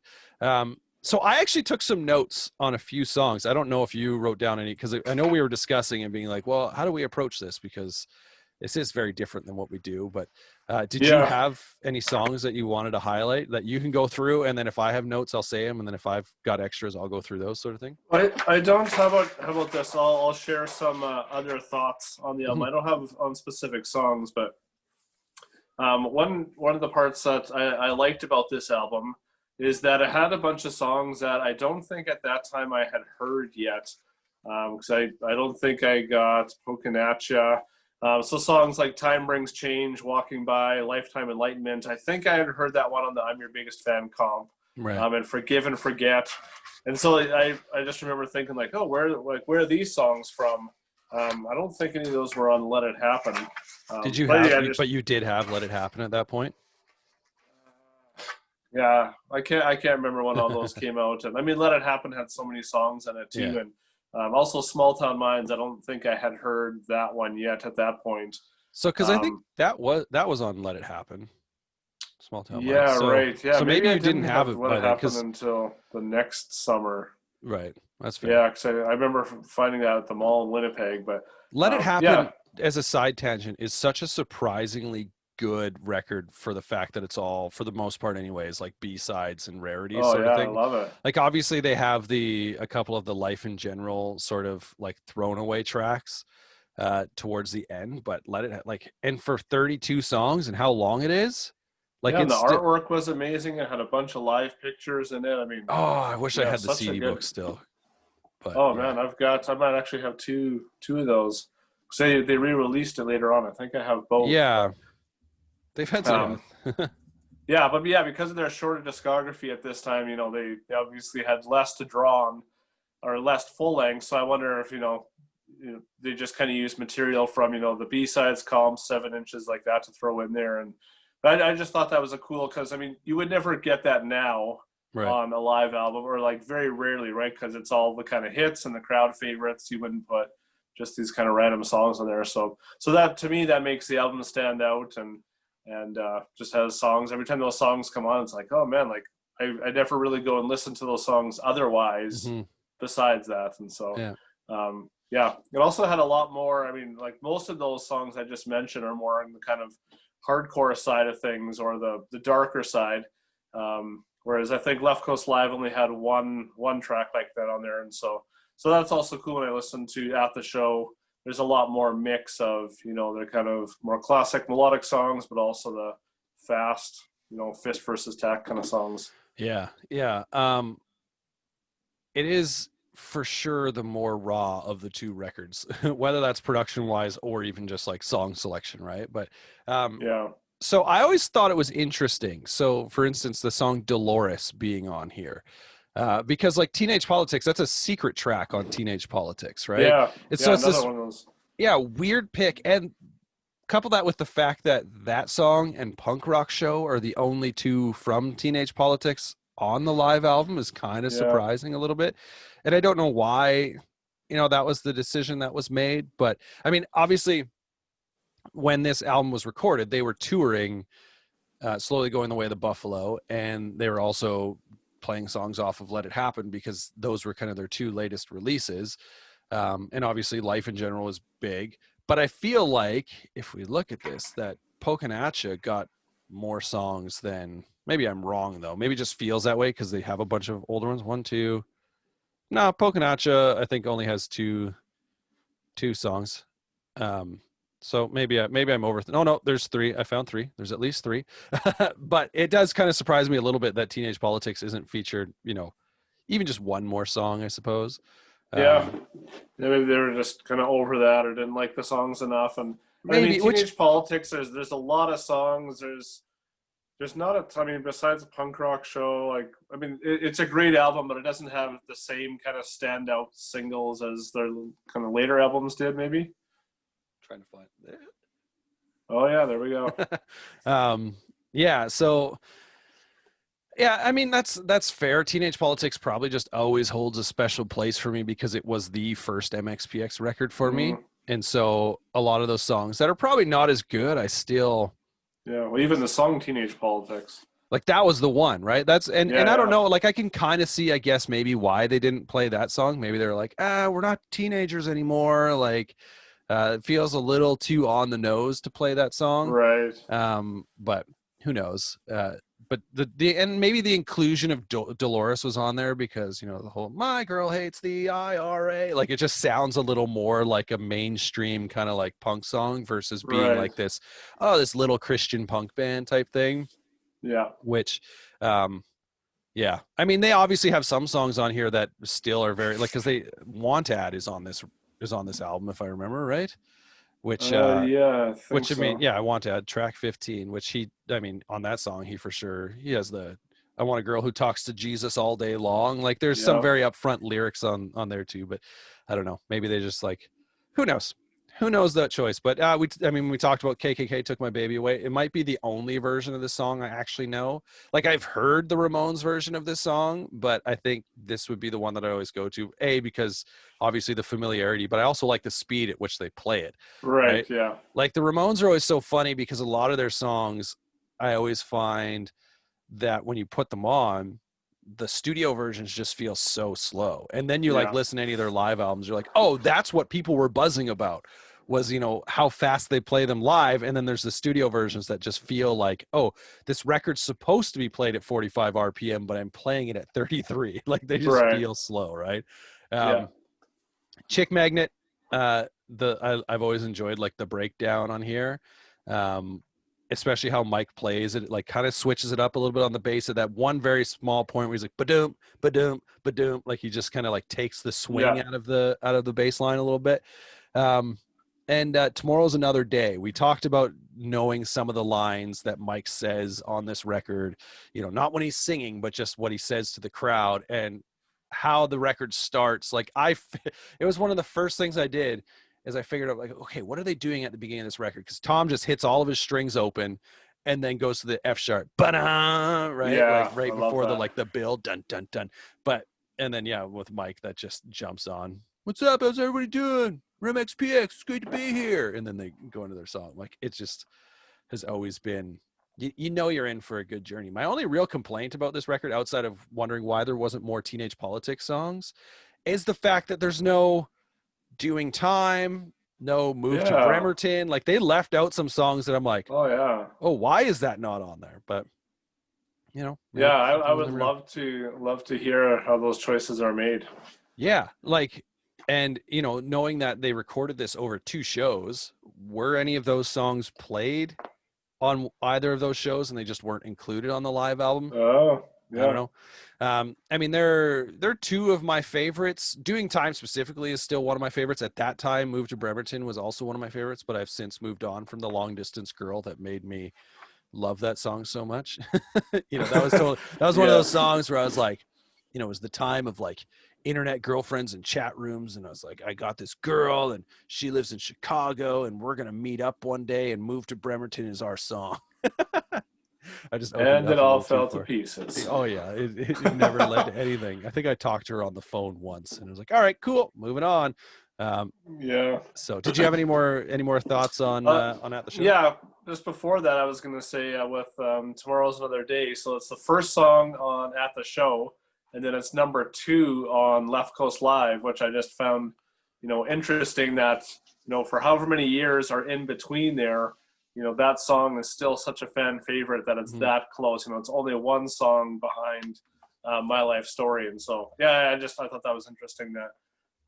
A: so I actually took some notes on a few songs. I don't know if you wrote down any, because I know we were discussing and being like, well, how do we approach this? Because this is very different than what we do. But did you
B: Yeah,
A: have any songs that you wanted to highlight that you can go through? And then if I have notes, I'll say them. And then if I've got extras, I'll go through those sort of thing.
B: I don't. How about this? I'll share some other thoughts on the album.
A: Mhm.
B: I don't have on specific songs, but one of the parts that I liked about this album is that it had a bunch of songs that I don't think at that time I had heard yet, because I don't think I got Pokin' At Ya. So songs like Time Brings Change, Walking By, Lifetime Enlightenment. I think I had heard that one on the I'm Your Biggest Fan comp,
A: Right.
B: and Forgive and Forget. And so I just remember thinking like, oh, where are these songs from? I don't think any of those were on Let It Happen.
A: Did you
B: But
A: have,
B: yeah, just
A: but you did have Let It Happen at that point?
B: yeah, I can't remember when all those came out. And I mean, Let It Happen had so many songs in it
A: Yeah.
B: too, and also Small Town Minds. I don't think I had heard that one yet at that point.
A: So, because I think
B: Um,
A: that was on Let It Happen, Small Town Minds.
B: yeah,
A: So,
B: right. Yeah,
A: so
B: maybe
A: maybe
B: I
A: you didn't
B: didn't
A: have
B: have
A: it
B: Let
A: by
B: It
A: then,
B: Happen
A: because
B: until the next summer.
A: right, that's fair.
B: Yeah, because I remember finding that at the mall in Winnipeg. But
A: Let It
B: yeah,
A: Happen, as a side tangent, is such a surprisingly good record for the fact that it's all, for the most part anyways, like B-sides and rarities
B: oh
A: sort of
B: yeah, I
A: thing.
B: love it.
A: Like obviously they have a couple of the Life in General sort of like thrown away tracks towards the end, but like, and for 32 songs and how long it is, like
B: Yeah, and
A: it's
B: the
A: still,
B: artwork was amazing. It had a bunch of live pictures in it. I mean,
A: oh, I wish I
B: yeah,
A: had the
B: such a
A: CD book
B: good.
A: still, but
B: Oh
A: yeah.
B: man, I might actually have two of those. Say they re-released it later on. I think I have both,
A: Yeah,
B: but
A: they've had so,
B: um,
A: yeah.
B: yeah, but yeah, because of their shorter discography at this time, they obviously had less to draw on or less full length. So I wonder if they just kind of used material from the B sides column, 7 inches like that to throw in there, and I just thought that was a cool because I mean you would never get that now
A: Right.
B: on a live album or like very rarely, right? Because it's all the kind of hits and the crowd favorites. You wouldn't put just these kind of random songs on there. So that, to me, that makes the album stand out, and just has songs. Every time those songs come on, it's like, oh man, like I never really go and listen to those songs otherwise besides that. And so
A: Yeah.
B: yeah, it also had a lot more. I mean, like most of those songs I just mentioned are more on the kind of hardcore side of things, or the darker side. Whereas I think Left Coast Live only had one track like that on there, and so that's also cool. When I listen to At the Show, there's a lot more mix of, you know, the kind of more classic melodic songs, but also the fast, you know, fist versus tack kind of songs.
A: Yeah. Yeah. It is for sure the more raw of the two records, whether that's production wise or even just like song selection, right? But
B: Yeah,
A: so I always thought it was interesting. So, for instance, the song Dolores being on here, because like Teenage Politics, that's a secret track on Teenage Politics, right?
B: yeah,
A: It's so
B: yeah.
A: it's
B: Another
A: this,
B: one of those.
A: yeah, weird pick. And couple that with the fact that that song and Punk Rock Show are the only two from Teenage Politics on the live album is kind of
B: Yeah,
A: surprising a little bit. And I don't know why, you know, that was the decision that was made. But I mean, obviously, when this album was recorded, they were touring, slowly going the way of the Buffalo, and they were also playing songs off of Let It Happen because those were kind of their two latest releases. And obviously, Life in General is big. But I feel like if we look at this, that Pokin' At Ya got more songs than, maybe I'm wrong though. Maybe it just feels that way because they have a bunch of older ones. One, two. No, Pokin' At Ya, I think only has two songs. So maybe I'm over. No, there's three. I found three. There's at least three. But it does kind of surprise me a little bit that Teenage Politics isn't featured. You know, even just one more song, I suppose.
B: yeah. Maybe they were just kind of over that, or didn't like the songs enough. And but I mean,
A: Maybe which
B: Teenage Politics. There's a lot of songs. There's not a. I mean, besides the Punk Rock Show, like, I mean, it's a great album, but it doesn't have the same kind of standout singles as their kind of later albums did. Maybe.
A: trying to find it.
B: Oh yeah, there we go.
A: Yeah, so yeah, I mean that's fair. Teenage Politics probably just always holds a special place for me because it was the first MXPX record for me.
B: Mm,
A: And so a lot of those songs that are probably not as good, I still
B: yeah, well, even the song Teenage Politics.
A: like that was the one, right? That's and
B: Yeah,
A: I don't
B: yeah,
A: know, like I can kind of see, I guess, maybe why they didn't play that song. Maybe they're like, we're not teenagers anymore. Like it feels a little too on the nose to play that song.
B: right.
A: But who knows? But the and maybe the inclusion of Dolores was on there because, you know, the whole "My girl hates the IRA," like it just sounds a little more like a mainstream kind of like punk song versus being
B: Right.
A: like this little Christian punk band type thing.
B: Yeah.
A: Which, yeah, I mean they obviously have some songs on here that still are very like because they Want Ad is on this album if I remember right, which
B: Yeah, I think
A: which I mean,
B: so.
A: yeah, I Want to add track 15, which I mean, on that song, he for sure, he has I want a girl who talks to Jesus all day long. Like there's some
B: Yeah.
A: very upfront lyrics on there too, but I don't know. Maybe they just like, who knows? Who knows that choice? But I mean, we talked about KKK Took My Baby Away. It might be the only version of this song I actually know. Like I've heard the Ramones version of this song, but I think this would be the one that I always go to. Because obviously the familiarity, but I also like the speed at which they play it.
B: Right.
A: Right.
B: Yeah.
A: Like the Ramones are always so funny because a lot of their songs, I always find that when you put them on, the studio versions just feel so slow. And then you like
B: Yeah.
A: listen to any of their live albums, you're like, oh, that's what people were buzzing about was, you know, how fast they play them live. And then there's the studio versions that just feel like, oh, this record's supposed to be played at 45 RPM, but I'm playing it at 33. Like they just
B: Right.
A: feel slow, right?
B: Yeah.
A: Chick Magnet, I've always enjoyed like the breakdown on here, especially how Mike plays it. Like kind of switches it up a little bit on the bass at that one very small point where he's like ba-doom, ba-doom, ba-doom. Like he just kind of like takes the swing
B: Yeah.
A: out of the bass line a little bit. And Tomorrow's Another Day. We talked about knowing some of the lines that Mike says on this record, you know, not when he's singing, but just what he says to the crowd and how the record starts. Like it was one of the first things I did is I figured out like, okay, what are they doing at the beginning of this record? Because Tom just hits all of his strings open and then goes to the F sharp, right? Like
B: Yeah. I
A: right
B: love
A: before the
B: that.
A: like the build, dun dun dun. But and then yeah, with Mike that just jumps on. What's up? How's everybody doing? MXPX, it's great to be here. And then they go into their song. Like, it just has always been, you know, you're in for a good journey. My only real complaint about this record, outside of wondering why there wasn't more Teenage Politics songs, is the fact that there's no Doing Time, no Move to
B: Yeah.
A: Bremerton. Like, they left out some songs that I'm like,
B: Oh yeah.
A: oh, why is that not on there? But, you know,
B: Yeah,
A: maybe
B: I
A: we'll
B: would
A: never know.
B: love to hear how those choices are made.
A: Yeah, like, and you know, knowing that they recorded this over 2 shows, were any of those songs played on either of those shows and they just weren't included on the live album?
B: Oh,
A: I don't
B: yeah.
A: know. I mean, they're two of my favorites. Doing Time specifically is still one of my favorites. At that time, Move to Bremerton was also one of my favorites, but I've since moved on from the Long Distance Girl that made me love that song so much. You know, that was one of
B: Yeah.
A: those songs where I was like, you know, it was the time of like internet girlfriends and chat rooms, and I was like, I got this girl and she lives in Chicago and we're gonna meet up one day, and Move to Bremerton is our song. I just opened it
B: And it
A: up a
B: all
A: little too
B: fell to
A: far.
B: pieces.
A: Oh yeah, it never led to anything. I think I talked to her on the phone once and it was like, all right, cool, moving on. um,
B: Yeah.
A: so did you have any more thoughts on At the Show?
B: Yeah, just before that, I was going to say with Tomorrow's Another Day. So it's the first song on At the Show, and then it's number 2 on Left Coast Live, which I just found, interesting that, for however many years are in between there, that song is still such a fan favorite that it's
A: Mhm.
B: that close. It's only one song behind My Life Story. And so, yeah, I thought that was interesting that,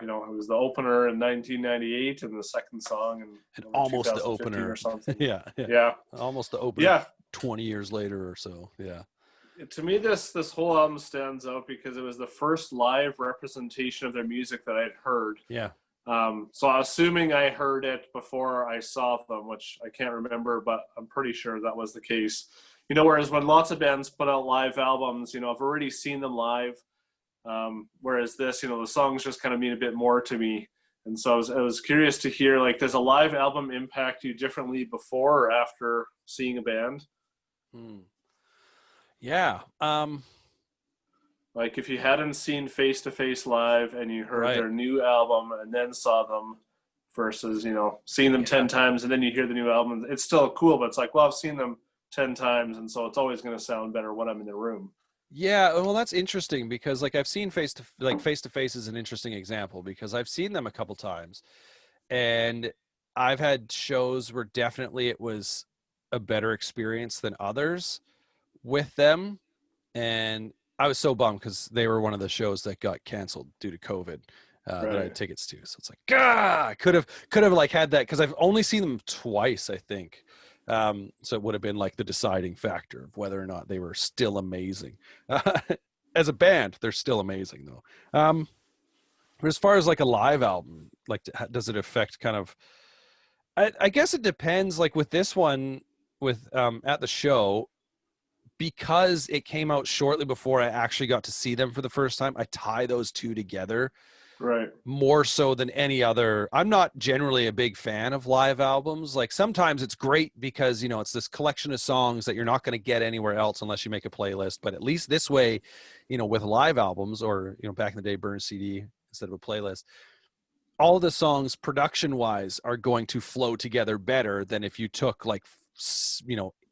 B: it was the opener in 1998 and the second song in
A: And almost the
B: 2015 or
A: opener.
B: something.
A: Yeah, yeah,
B: Yeah.
A: almost the opener
B: Yeah.
A: 20 years later or so. Yeah.
B: To me, this whole album stands out because it was the first live representation of their music that I'd heard.
A: Yeah.
B: So assuming I heard it before I saw them, which I can't remember, but I'm pretty sure that was the case. Whereas when lots of bands put out live albums, I've already seen them live. Whereas this, the songs just kind of mean a bit more to me. And so I was curious to hear, like, does a live album impact you differently before or after seeing a band?
A: Hmm. Yeah.
B: Like if you hadn't seen Face to Face live and you heard
A: Right.
B: their new album and then saw them versus, seeing them
A: Yeah.
B: 10 times and then you hear the new album, it's still cool, but it's like, well, I've seen them 10 times. And so it's always going to sound better when I'm in the room.
A: Yeah, well, that's interesting because like I've seen Face to Face is an interesting example because I've seen them a couple times, and I've had shows where definitely it was a better experience than others with them, and I was so bummed because they were one of the shows that got canceled due to COVID that I had
B: Right.
A: tickets to. So it's like, God, I could have like had that because I've only seen them twice, I think. So it would have been like the deciding factor of whether or not they were still amazing. As a band, they're still amazing though. But as far as like a live album, like does it affect kind of? I guess it depends. Like with this one, with At the Show, because it came out shortly before I actually got to see them for the first time, I tie those two together
B: Right.
A: more so than any other. I'm not generally a big fan of live albums. Like sometimes it's great because, it's this collection of songs that you're not going to get anywhere else unless you make a playlist. But at least this way, with live albums or, back in the day, burn CD instead of a playlist, all of the songs production wise are going to flow together better than if you took like,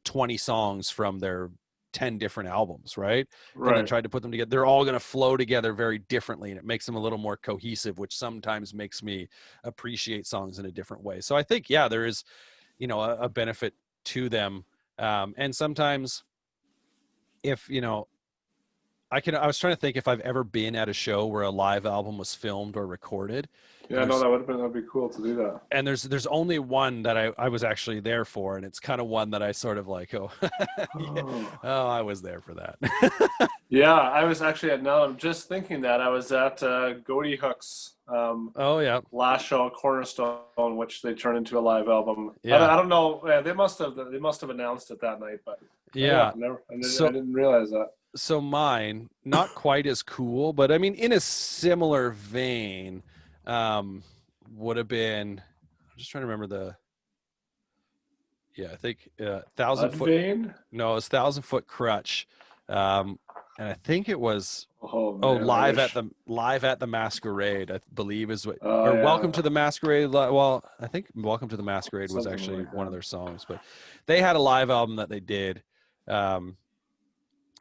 A: 20 songs from their 10 different albums, right? And then
B: Right.
A: tried to put them together. They're all going to flow together very differently, and it makes them a little more cohesive, which sometimes makes me appreciate songs in a different way. So I think, yeah, there is, a benefit to them. And sometimes if, I was trying to think if I've ever been at a show where a live album was filmed or recorded. And
B: Yeah, no, that'd be cool to do that.
A: there's only one that I was actually there for, and it's kind of one that I sort of like, oh, yeah,
B: Oh.
A: oh, I was there for that.
B: Yeah, I was actually now I'm just thinking that I was at Goaty Hook's
A: Oh yeah,
B: last show at Cornerstone, which they turned into a live album.
A: yeah,
B: I don't know. Yeah, they must have announced it that night, but yeah,
A: yeah.
B: I
A: So
B: didn't realize that.
A: mine, not quite as cool, but I mean in a similar vein, would have been. I'm just trying to remember I think Thousand Foot.
B: Mudvayne?
A: No, it's 1,000 Foot Crutch. Um, and I think it was
B: Oh
A: oh
B: man, I wish.
A: live at the Masquerade, I believe is what,
B: Oh
A: or Welcome
B: yeah,
A: to the Masquerade. Well, I think Welcome to the Masquerade was
B: something
A: actually
B: like
A: one of
B: that.
A: their songs, but they had a live album that they did. Um,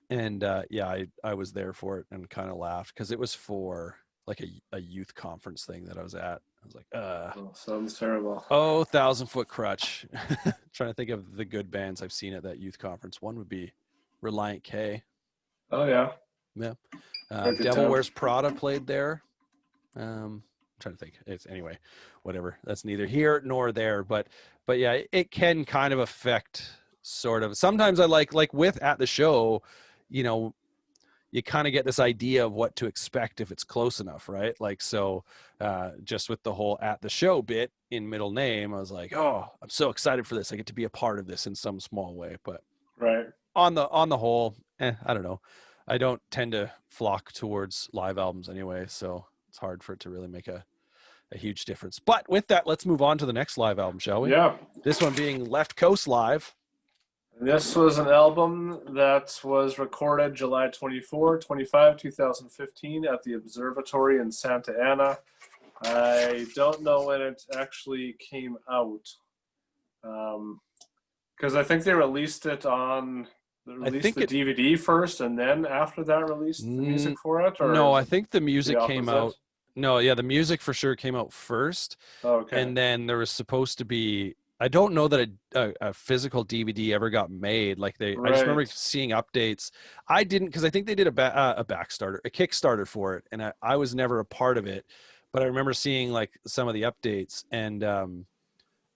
A: and yeah, I was there for it and kind of laughed because it was for like a youth conference thing that I was at. I was like,
B: Oh, sounds terrible.
A: oh, Thousand Foot Crutch. Trying to think of the good bands I've seen at that youth conference. One would be Reliant K.
B: Oh yeah,
A: Yeah.
B: very good
A: Devil
B: time.
A: Wears Prada played there. I'm trying to think. It's anyway, whatever. That's neither here nor there. But yeah, it can kind of affect sort of. Sometimes I like with at the show, you know, you kind of get this idea of what to expect if it's close enough, right? Like so, just with the whole at the show bit in middle name, I was like, oh, I'm so excited for this. I get to be a part of this in some small way. But
B: Right.
A: on the whole, I don't know. I don't tend to flock towards live albums anyway, so it's hard for it to really make a huge difference. But with that, let's move on to the next live album, shall we?
B: Yeah.
A: This one being Left Coast Live.
B: This was an album that was recorded July 24, 25, 2015 at the Observatory in Santa Ana. I don't know when it actually came out. Because I think they released it on
A: I
B: released
A: think
B: the
A: it.
B: DVD first, and then after that released the music for it, or
A: No,
B: is
A: I
B: it
A: think the
B: the
A: music came
B: opposite?
A: out. No, yeah, the music for sure came out first,
B: Oh, okay.
A: and then there was supposed to be. I don't know that a physical DVD ever got made. Like I just remember
B: Right.
A: seeing updates. I didn't because I think they did a Backstarter, a Kickstarter for it, and I was never a part of it. But I remember seeing like some of the updates, and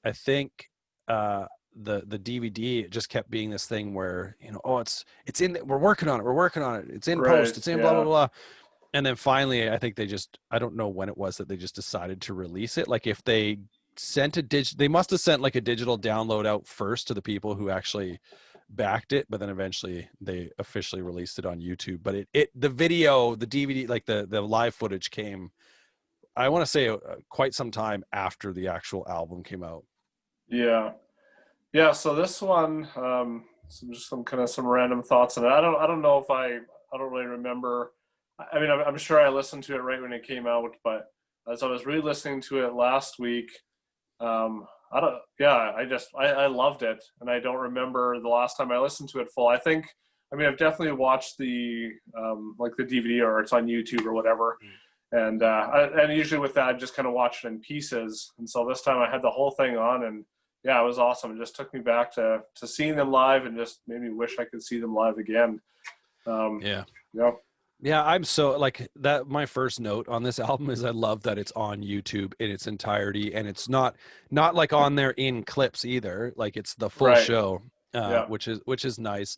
A: I think uh, the DVD just kept being this thing where oh it's in we're working on it, it's in post,
B: Right.
A: it's in blah blah
B: Yeah.
A: blah, and then finally I think they just I don't know when it was that they just decided to release it. Like if they sent they must have sent like a digital download out first to the people who actually backed it, but then eventually they officially released it on YouTube. But the video, the DVD, like the live footage came, I want to say quite some time after the actual album came out.
B: Yeah. Yeah. So this one, some kind of some random thoughts on it. I don't know if I don't really remember. I mean, I'm sure I listened to it right when it came out, but as I was re-listening to it last week, I don't. Yeah, I loved it, and I don't remember the last time I listened to it full. I think. I mean, I've definitely watched the like the DVD or it's on YouTube or whatever, and and usually with that, I just kind of watch it in pieces. And so this time I had the whole thing on, and yeah, it was awesome. It just took me back to seeing them live, and just made me wish I could see them live again. Um,
A: Yeah.
B: yeah,
A: Yeah, I'm so like that. My first note on this album is I love that it's on YouTube in its entirety, and it's not like on there in clips either. Like it's the full
B: right.
A: show,
B: Yeah,
A: which is nice,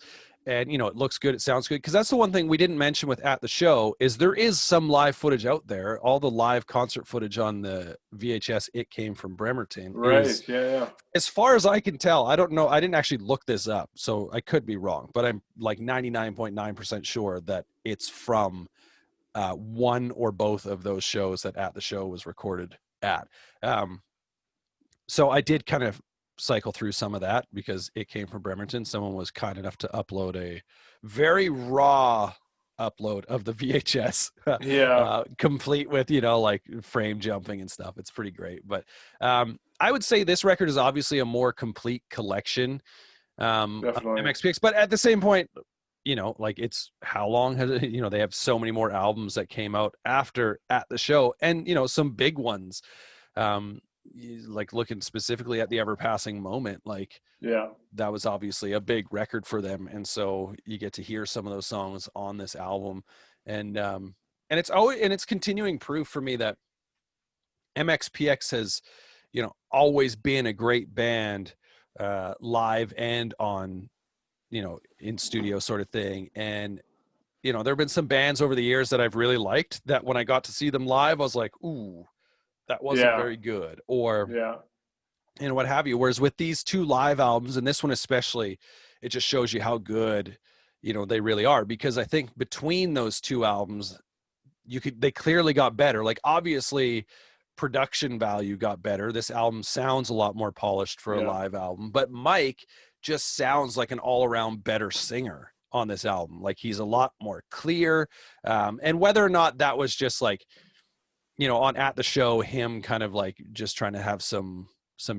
A: and it looks good, it sounds good. Because that's the one thing we didn't mention with at the show is there is some live footage out there. All the live concert footage on the VHS It Came from Bremerton
B: right.
A: is,
B: Yeah, yeah,
A: as far as I can tell, I don't know. I didn't actually look this up, so I could be wrong, but I'm like 99.9% sure that it's from one or both of those shows that at the show was recorded at. Um, so I did kind of cycle through some of that because it came from Bremerton. Someone was kind enough to upload a very raw upload of the VHS,
B: yeah.
A: complete with like frame jumping and stuff. It's pretty great. But I would say this record is obviously a more complete collection of
B: Definitely.
A: MXPX, but at the same point, like it's how long has it, they have so many more albums that came out after at the show, and some big ones. Um, like looking specifically at the Ever Passing Moment, like
B: Yeah.
A: that was obviously a big record for them, and so you get to hear some of those songs on this album, and it's continuing proof for me that MXPX has always been a great band, live and on in studio sort of thing. And there have been some bands over the years that I've really liked that when I got to see them live I was like, ooh, that wasn't
B: Yeah.
A: very good, or
B: Yeah.
A: what have you. Whereas with these two live albums, and this one especially, it just shows you how good they really are, because I think between those two albums they clearly got better. Like obviously production value got better. This album sounds a lot more polished for a
B: Yeah.
A: live album, but Mike just sounds like an all-around better singer on this album. Like he's a lot more clear. And whether or not that was just like, on At the Show, him kind of like just trying to have some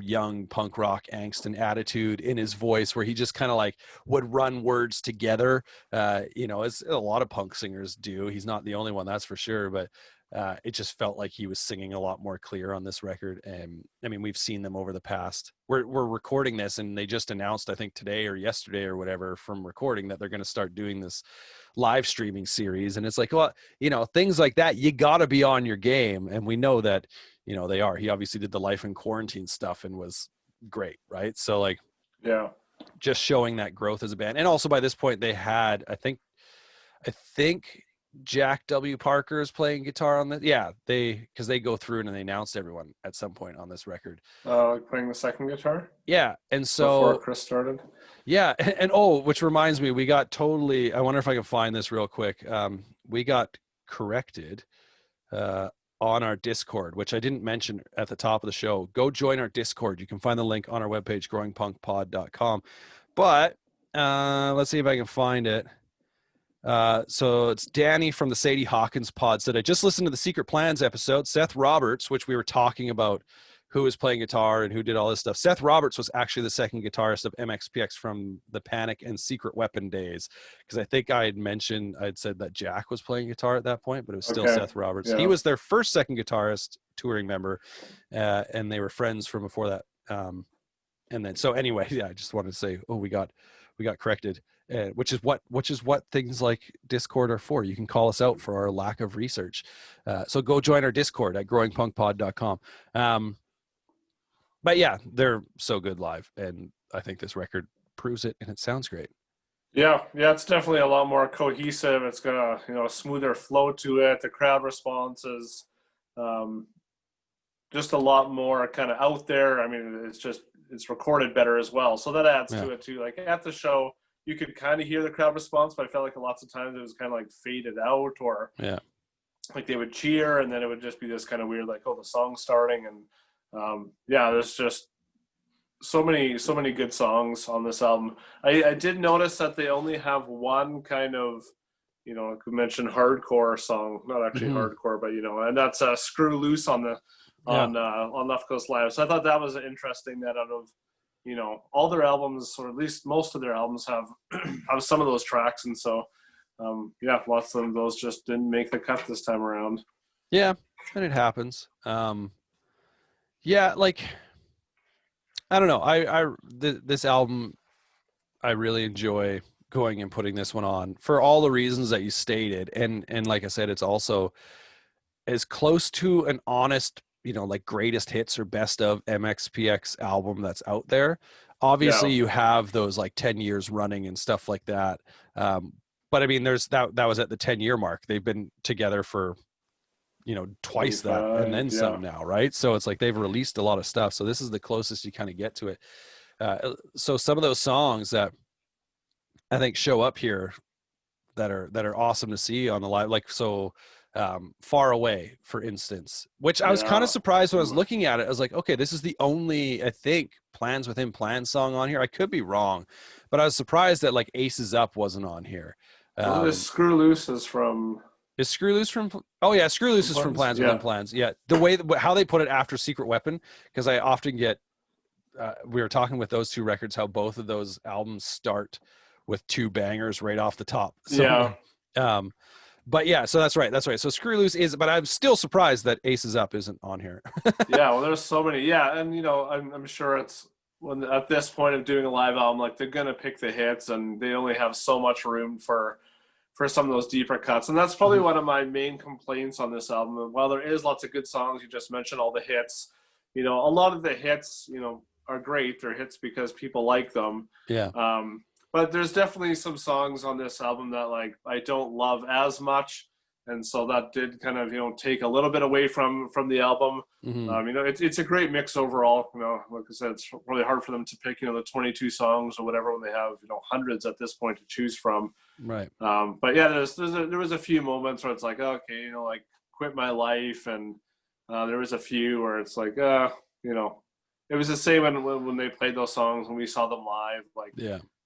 A: young punk rock angst and attitude in his voice, where he just kind of like would run words together, as a lot of punk singers do. He's not the only one, that's for sure, but it just felt like he was singing a lot more clear on this record. And I mean, we've seen them over the past, we're recording this and they just announced, I think today or yesterday or whatever from recording, that they're going to start doing this live streaming series. And it's like, well, things like that, you got to be on your game. And we know that, they are. He obviously did the Life in Quarantine stuff and was great, right? So like,
B: Yeah.
A: just showing that growth as a band. And also by this point they had, I think Jack W. Parker is playing guitar on the, because they go through and they announced everyone at some point on this record.
B: Like playing the second guitar?
A: Yeah. And so
B: before Chris started?
A: Yeah. And which reminds me, we got totally, I wonder if I can find this real quick. We got corrected on our Discord, which I didn't mention at the top of the show. Go join our Discord. You can find the link on our webpage, growingpunkpod.com. But let's see if I can find it. So it's Danny from the Sadie Hawkins pod said, I just listened to the Secret Plans episode. Seth Roberts, which we were talking about who was playing guitar and who did all this stuff. Seth Roberts was actually the second guitarist of MXPX from the Panic and Secret Weapon days. Because I think I'd said that Jack was playing guitar at that point, but it was still Seth Roberts. Yeah. He was their first second guitarist, touring member, and they were friends from before that. And then, so anyway, I just wanted to say, we got corrected. Which is what things like Discord are for. You can call us out for our lack of research. So go join our Discord at growingpunkpod.com. But yeah, they're so good live, and I think this record proves it, and it sounds great.
B: Yeah, it's definitely a lot more cohesive. It's got a smoother flow to it. The crowd response is just a lot more kind of out there. I mean, it's recorded better as well, so that adds to it too. Like at the show, you could kind of hear the crowd response, but I felt like lots of times it was kind of like faded out, or like they would cheer and then it would just be this kind of weird, like, the song's starting. And there's just so many good songs on this album. I did notice that they only have one kind of, I could mention hardcore song, not actually hardcore, but and that's Screw Loose on Left Coast Live. So I thought that was interesting, that out of all their albums, or at least most of their albums, have some of those tracks, and so lots of those just didn't make the cut this time around.
A: Yeah, and it happens. Like, I don't know. This album, I really enjoy going and putting this one on for all the reasons that you stated, and like I said, it's also as close to an honest, like greatest hits or best of MXPX album that's out there. Obviously you have those like 10 years running and stuff like that. But I mean, there's that was at the 10-year mark. They've been together for, twice that and then some now. Right. So it's like they've released a lot of stuff. So this is the closest you kind of get to it. So some of those songs that I think show up here that are awesome to see on the live, like, Far Away, for instance, which I was kind of surprised when I was looking at it. I was like, okay, this is the only, I think, Plans Within Plans song on here. I could be wrong, but I was surprised that like Aces Up wasn't on here.
B: This Screw Loose is from...
A: Is Screw Loose from... Oh yeah, Screw Loose is from Plans Within Plans. Yeah, the way how they put it after Secret Weapon, because I often get... we were talking with those two records how both of those albums start with two bangers right off the top. So, but yeah, so that's right. So Screw Loose is, but I'm still surprised that Aces Up isn't on here.
B: Well, there's so many. Yeah, and I'm sure it's when at this point of doing a live album, like they're gonna pick the hits, and they only have so much room for some of those deeper cuts. And that's probably one of my main complaints on this album. While there is lots of good songs, you just mentioned all the hits. A lot of the hits, are great. They're hits because people like them. Yeah. But there's definitely some songs on this album that like I don't love as much, and so that did kind of take a little bit away from the album. It's a great mix overall. Like I said, it's really hard for them to pick the 22 songs or whatever when they have hundreds at this point to choose from. Right. But yeah, there was a few moments where it's like, okay, like Quit My Life, and there was a few where it's like it was the same when they played those songs when we saw them live. Like,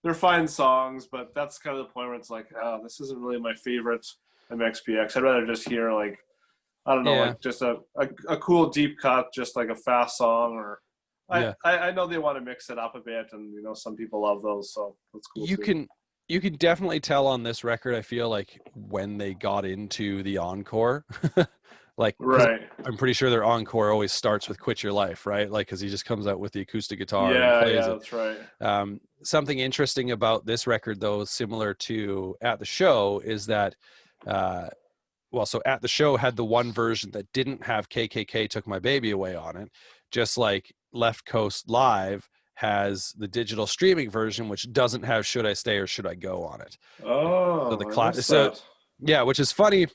B: they're fine songs, but that's kind of the point where it's like, oh, this isn't really my favorite MXPX. I'd rather just hear like, I don't know,
A: Yeah.
B: like just a cool deep cut, just like a fast song, or
A: Yeah.
B: I know they want to mix it up a bit, and some people love those, so that's cool
A: You
B: too.
A: can you can definitely tell on this record, I feel like, when they got into the encore. Like, because
B: Right.
A: I'm pretty sure their encore always starts with "Quit Your Life," right? Like, because he just comes out with the acoustic guitar and
B: Yeah,
A: plays
B: yeah,
A: it.
B: that's right.
A: Something interesting about this record, though, similar to At the Show, is that, so At the Show had the one version that didn't have KKK Took My Baby Away on it, just like Left Coast Live has the digital streaming version, which doesn't have Should I Stay or Should I Go on it. So
B: Oh,
A: the
B: I missed
A: so
B: that.
A: yeah, which is funny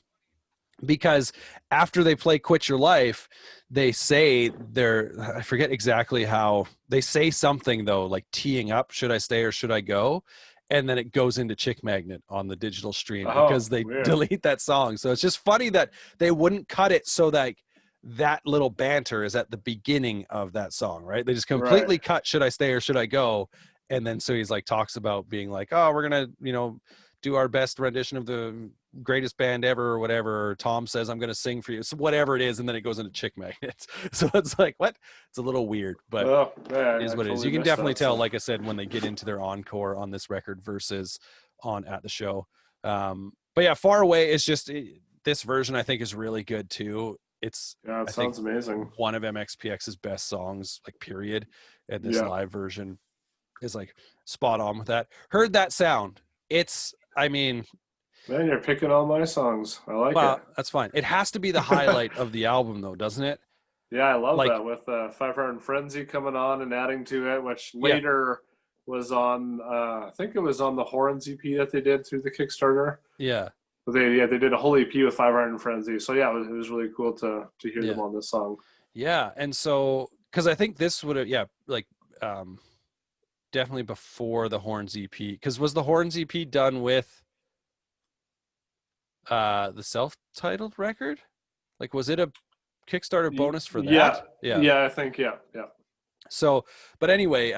A: because after they play Quit Your Life, they say I forget exactly how they say something though, like teeing up Should I Stay or Should I Go, and then it goes into Chick Magnet on the digital stream
B: Oh,
A: because they
B: weird.
A: delete that song. So it's just funny that they wouldn't cut it so that that little banter is at the beginning of that song, right? They just
B: Right.
A: completely cut Should I Stay or Should I Go, and then so he's like talks about being like, oh, we're gonna do our best rendition of the greatest band ever or whatever, or Tom says I'm going to sing for you, so whatever it is, and then it goes into Chick Magnets. So it's like, what? It's a little weird, but
B: Oh,
A: it
B: yeah,
A: is
B: I
A: what it is.
B: totally
A: You can
B: missed
A: definitely
B: that.
A: tell,
B: So,
A: like I said, when they get into their encore on this record versus on At the Show. But yeah, Far Away is just this version I think is really good too. It's,
B: yeah, it
A: I think,
B: sounds amazing.
A: one of MXPX's best songs, like, period, and this
B: Yeah.
A: live version is like spot on with that. Heard That Sound. It's, I mean,
B: Man, you're picking all my songs. I like it.
A: well, that's fine. It has to be the highlight of the album, though, doesn't it?
B: Yeah, I love
A: Like,
B: that with 500 Frenzy coming on and adding to it, which
A: yeah,
B: later was on. I think it was on the Horns EP that they did through the Kickstarter.
A: yeah,
B: But they did a whole EP with 500 Frenzy. So yeah, it was really cool to hear them
A: yeah,
B: on this song.
A: yeah. And so, because I think this would have, yeah, like, um, definitely before the Horns EP. Because was the Horns EP done with the self-titled record? Like, was it a Kickstarter bonus for
B: Yeah,
A: that? Yeah.
B: yeah, I think yeah.
A: So, but anyway,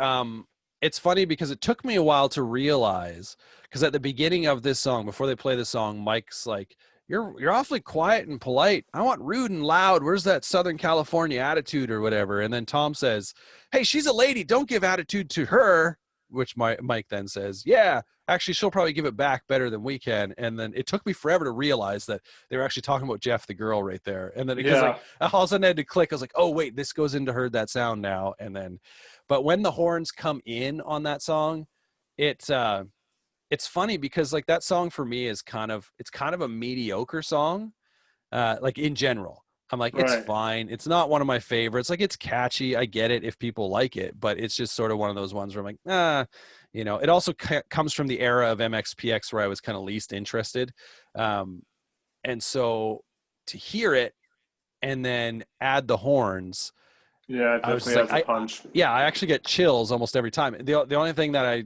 A: it's funny because it took me a while to realize, because at the beginning of this song, before they play the song, Mike's like, you're awfully quiet and polite. I want rude and loud. Where's that Southern California attitude or whatever? And then Tom says, hey, she's a lady. Don't give attitude to her. Which Mike then says, yeah, actually, she'll probably give it back better than we can. And then it took me forever to realize that they were actually talking about Jeff, the girl, right there. And then because like
B: Yeah,
A: all of a sudden I had to click, I was like, oh wait, this goes into Heard That Sound now. And then, but when the horns come in on that song, it's funny because like that song for me is it's kind of a mediocre song, like in general. I'm like, it's
B: right.
A: fine. It's not one of my favorites. Like, it's catchy. I get it if people like it, but it's just sort of one of those ones where I'm like, it also comes from the era of MXPX where I was kind of least interested. And so to hear it and then add the horns,
B: Yeah, it
A: I was just
B: definitely
A: like,
B: has a punch.
A: yeah, I actually get chills almost every time. The only thing that I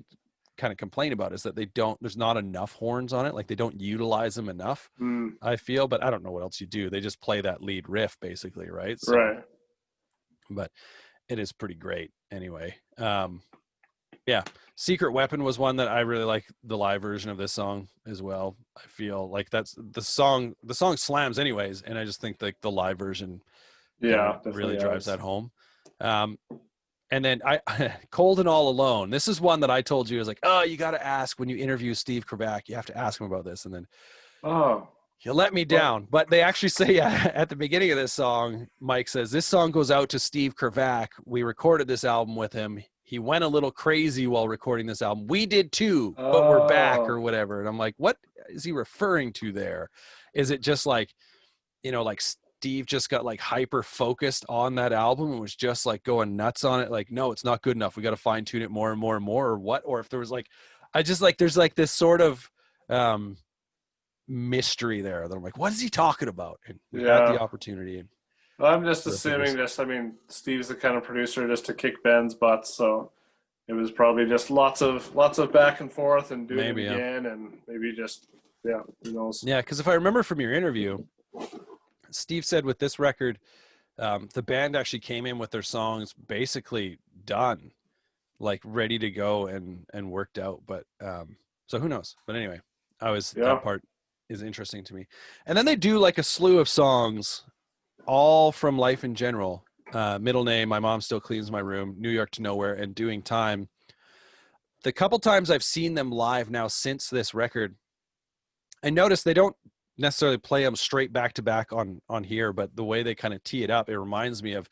A: kind of complain about is that there's not enough horns on it. Like, they don't utilize them enough,
B: Mm,
A: I feel, but I don't know what else you do. They just play that lead riff basically, right? So,
B: right.
A: but it is pretty great anyway. Yeah. Secret Weapon was one that I really like, the live version of this song as well. I feel like that's the song slams anyways. And I just think like the live version,
B: Yeah,
A: really
B: definitely
A: drives
B: has.
A: that home. Um, and then Cold and All Alone. This is one that I told you is like, oh, you got to ask when you interview Steve Kravac, you have to ask him about this. And then
B: Oh,
A: you let me
B: well,
A: down. But they actually say at the beginning of this song, Mike says, this song goes out to Steve Kravac. We recorded this album with him. He went a little crazy while recording this album. We did too, but we're back or
B: oh,
A: whatever. And I'm like, what is he referring to there? Is it just like, like Steve just got like hyper focused on that album and was just like going nuts on it? Like, no, it's not good enough. We got to fine tune it more and more and more, or what? Or if there was like, there's like this sort of, mystery there that I'm like, what is he talking about? And we had the
B: yeah.
A: opportunity. And
B: I'm just
A: so I figures,
B: assuming I mean, Steve's the kind of producer just to kick Ben's butt, so it was probably just lots of back and forth and doing it
A: maybe, yeah.
B: again, and maybe just, yeah, who knows?
A: Yeah, because if I remember from your interview, Steve said with this record, the band actually came in with their songs basically done. like ready to go and worked out. But so who knows? But anyway,
B: Yeah.
A: that part is interesting to me. And then they do like a slew of songs, all from Life in General. Middle Name, My Mom Still Cleans My Room, New York to Nowhere, and Doing Time. The couple times I've seen them live now since this record, I noticed they don't necessarily play them straight back to back on here, but the way they kind of tee it up, it reminds me of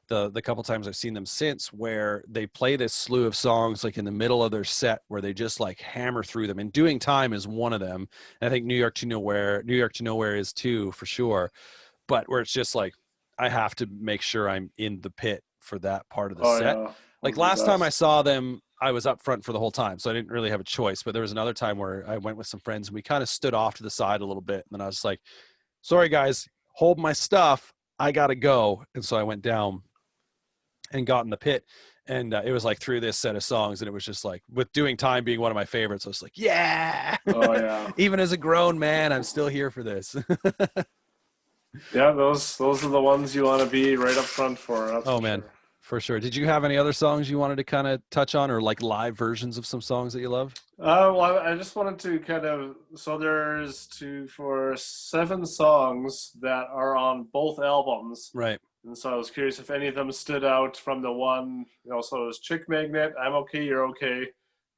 A: the couple times I've seen them since, where they play this slew of songs like in the middle of their set, where they just like hammer through them. And Doing Time is one of them. And I think New York to Nowhere is too, for sure. But where it's just like I have to make sure I'm in the pit for that part of the
B: Oh
A: set.
B: yeah,
A: Like
B: those are the
A: last time I
B: best.
A: saw them, I was up front for the whole time, so I didn't really have a choice. But there was another time where I went with some friends and we kind of stood off to the side a little bit. And then I was like, sorry guys, hold my stuff. I got to go. And so I went down and got in the pit. And it was like through this set of songs, and it was just like, with Doing Time being one of my favorites, I was like, yeah,
B: Oh yeah,
A: even as a grown man, I'm still here for this.
B: yeah. Those are the ones you want to be right up front for. That's
A: Oh
B: for
A: man,
B: sure.
A: for sure. Did you have any other songs you wanted to kind of touch on, or like live versions of some songs that you loved?
B: Well, I just wanted to kind of so there's two for 7 songs that are on both albums,
A: Right.
B: and so I was curious if any of them stood out from the one. So it was Chick Magnet, I'm Okay, You're Okay,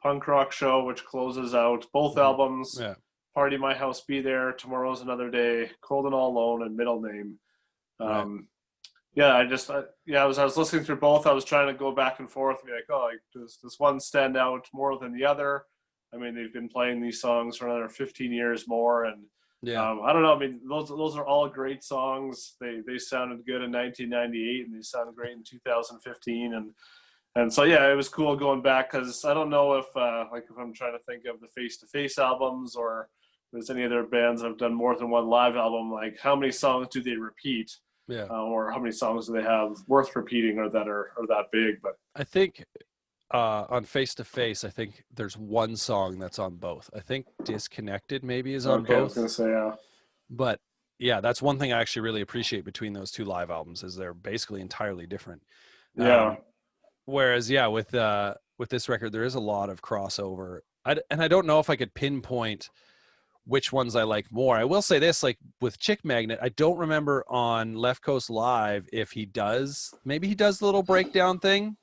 B: Punk Rock Show, which closes out both
A: Mhm.
B: albums.
A: Yeah.
B: Party My House, Be There, Tomorrow's Another Day, Cold and All Alone, and Middle Name.
A: Right.
B: Um, yeah, I was listening through both. I was trying to go back and forth and be like, oh, like, does this one stand out more than the other? I mean, they've been playing these songs for another 15 years more, and
A: Yeah.
B: I don't know. I mean, those are all great songs. They sounded good in 1998, and they sounded great in 2015, and so yeah, it was cool going back because I don't know if like if I'm trying to think of the Face to Face albums or if there's any other bands that have done more than one live album. Like how many songs do they repeat,
A: Yeah.
B: or how many songs do they have worth repeating or that are that big? But
A: I think on Face to Face, I think there's one song that's on both. I think Disconnected maybe is on
B: okay, I was gonna
A: both,
B: say
A: but yeah, that's one thing I actually really appreciate between those two live albums is they're basically entirely different.
B: yeah,
A: Whereas yeah, with this record, there is a lot of crossover. And I don't know if I could pinpoint which ones I like more. I will say this, like with Chick Magnet, I don't remember on Left Coast Live if he does, maybe he does the little breakdown thing,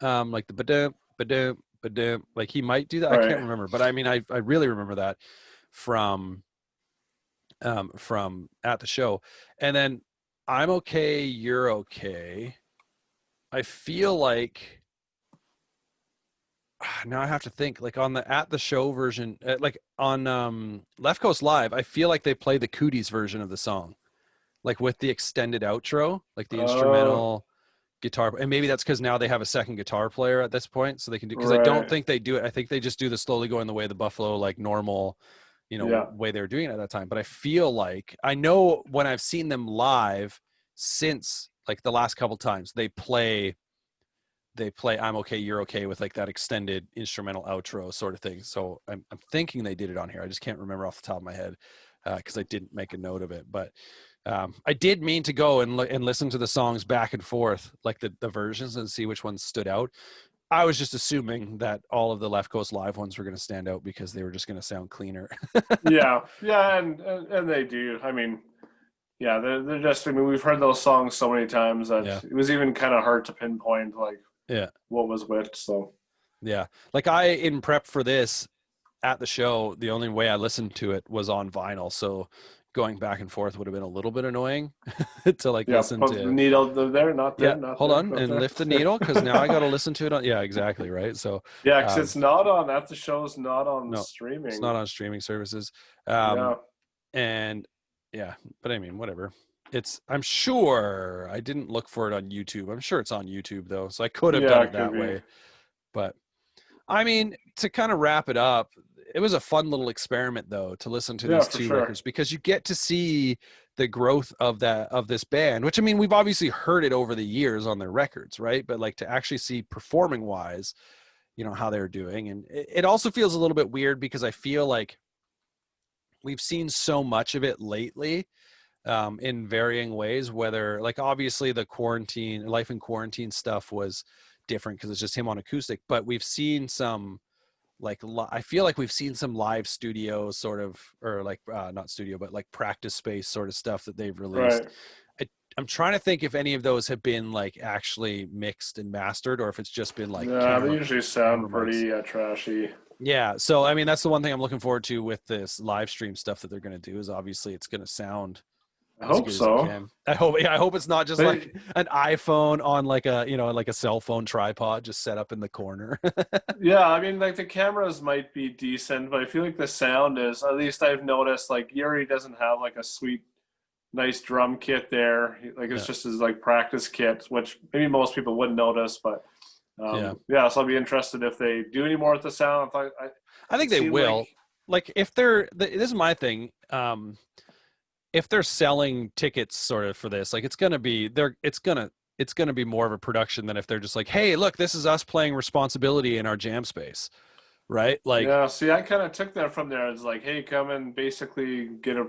A: like the ba-dum, ba-dum, ba-dum, like he might do that. I can't
B: right.
A: remember, but I mean, I really remember that from from at the show. And then I'm Okay, You're Okay. I feel like now I have to think like on the at the show version, like on Left Coast Live, I feel like they play the Cooties version of the song, like with the extended outro, like the
B: Uh,
A: instrumental guitar. And maybe that's because now they have a second guitar player at this point, so they can do. Because I don't
B: right.
A: think they do it. I think they just do the slowly going the way of the buffalo, like normal,
B: Yeah.
A: way they were doing it at that time. But I feel like I know when I've seen them live since like the last couple times they play I'm Okay, You're Okay with like that extended instrumental outro sort of thing. So I'm thinking they did it on here. I just can't remember off the top of my head because I didn't make a note of it. But I did mean to go and listen to the songs back and forth, like the versions, and see which ones stood out. I was just assuming that all of the Left Coast Live ones were going to stand out because they were just going to sound cleaner.
B: Yeah, yeah, and they do. I mean, yeah, they're just. I mean, we've heard those songs so many times that
A: Yeah.
B: it was even kind of hard to pinpoint like
A: Yeah.
B: what was which. So
A: Yeah. Like I, in prep for this, at the show, the only way I listened to it was on vinyl. So going back and forth would have been a little bit annoying to like
B: yeah,
A: listen
B: put the
A: to.
B: needle there, not
A: Yeah,
B: there, not
A: hold
B: there,
A: on
B: not
A: and
B: there.
A: lift the needle because now I got to listen to it on. Yeah, exactly. Right. So,
B: Yeah, because
A: um,
B: it's not on at the show's not on
A: no, it's
B: streaming.
A: not on streaming services.
B: Yeah,
A: And yeah, but I mean, whatever. I'm sure I didn't look for it on YouTube. I'm sure it's on YouTube though. So I could have done
B: yeah,
A: it
B: it could
A: that
B: be.
A: way. But I mean, to kind of wrap it up, it was a fun little experiment though to listen to
B: Yeah,
A: these
B: for
A: two
B: sure.
A: records because you get to see the growth of this band, which I mean, we've obviously heard it over the years on their records, right? But like to actually see performing wise, how they're doing. And it also feels a little bit weird because I feel like we've seen so much of it lately in varying ways, whether like obviously the quarantine life in quarantine stuff was different because it's just him on acoustic. But we've seen some like I feel like we've seen some live studio sort of, or like not studio, but like practice space sort of stuff that they've released.
B: Right.
A: I'm trying to think if any of those have been like actually mixed and mastered, or if it's just been like
B: Yeah, they
A: camera
B: usually sound
A: mics.
B: pretty trashy.
A: Yeah, so I mean that's the one thing I'm looking forward to with this live stream stuff that they're going to do is obviously it's going to sound
B: I
A: as
B: hope
A: good as it
B: so.
A: can. I hope. Yeah, I hope it's not just
B: They,
A: like an iPhone on like a like a cell phone tripod just set up in the corner.
B: yeah, I mean, like the cameras might be decent, but I feel like the sound is. At least I've noticed, like Yuri doesn't have like a sweet, nice drum kit there. Like it's
A: Yeah,
B: just his like practice kit, which maybe most people wouldn't notice. But
A: yeah.
B: yeah, so I'll be interested if they do any more with the sound.
A: I think
B: It
A: they
B: seemed like
A: will. Like if they're this is my thing. If they're selling tickets sort of for this, like it's gonna be more of a production than if they're just like, hey, look, this is us playing Responsibility in our jam space, right? Like,
B: yeah, see, I kind of took that from there. It's like, hey, come and basically get a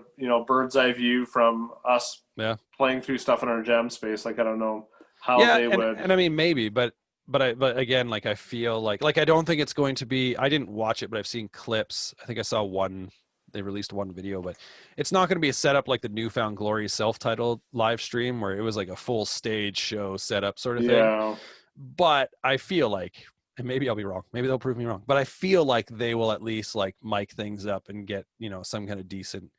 B: bird's eye view from us
A: yeah,
B: playing through stuff in our jam space. Like I don't know how
A: yeah,
B: they would.
A: and I mean maybe, but again, like I feel like I don't think it's going to be. I didn't watch it, but I've seen clips. I think I saw one. They released one video, but it's not going to be a setup like the Newfound Glory self-titled live stream where it was like a full stage show setup sort of thing.
B: Yeah,
A: But I feel like, and maybe I'll be wrong, maybe they'll prove me wrong, but I feel like they will at least like mic things up and get some kind of decent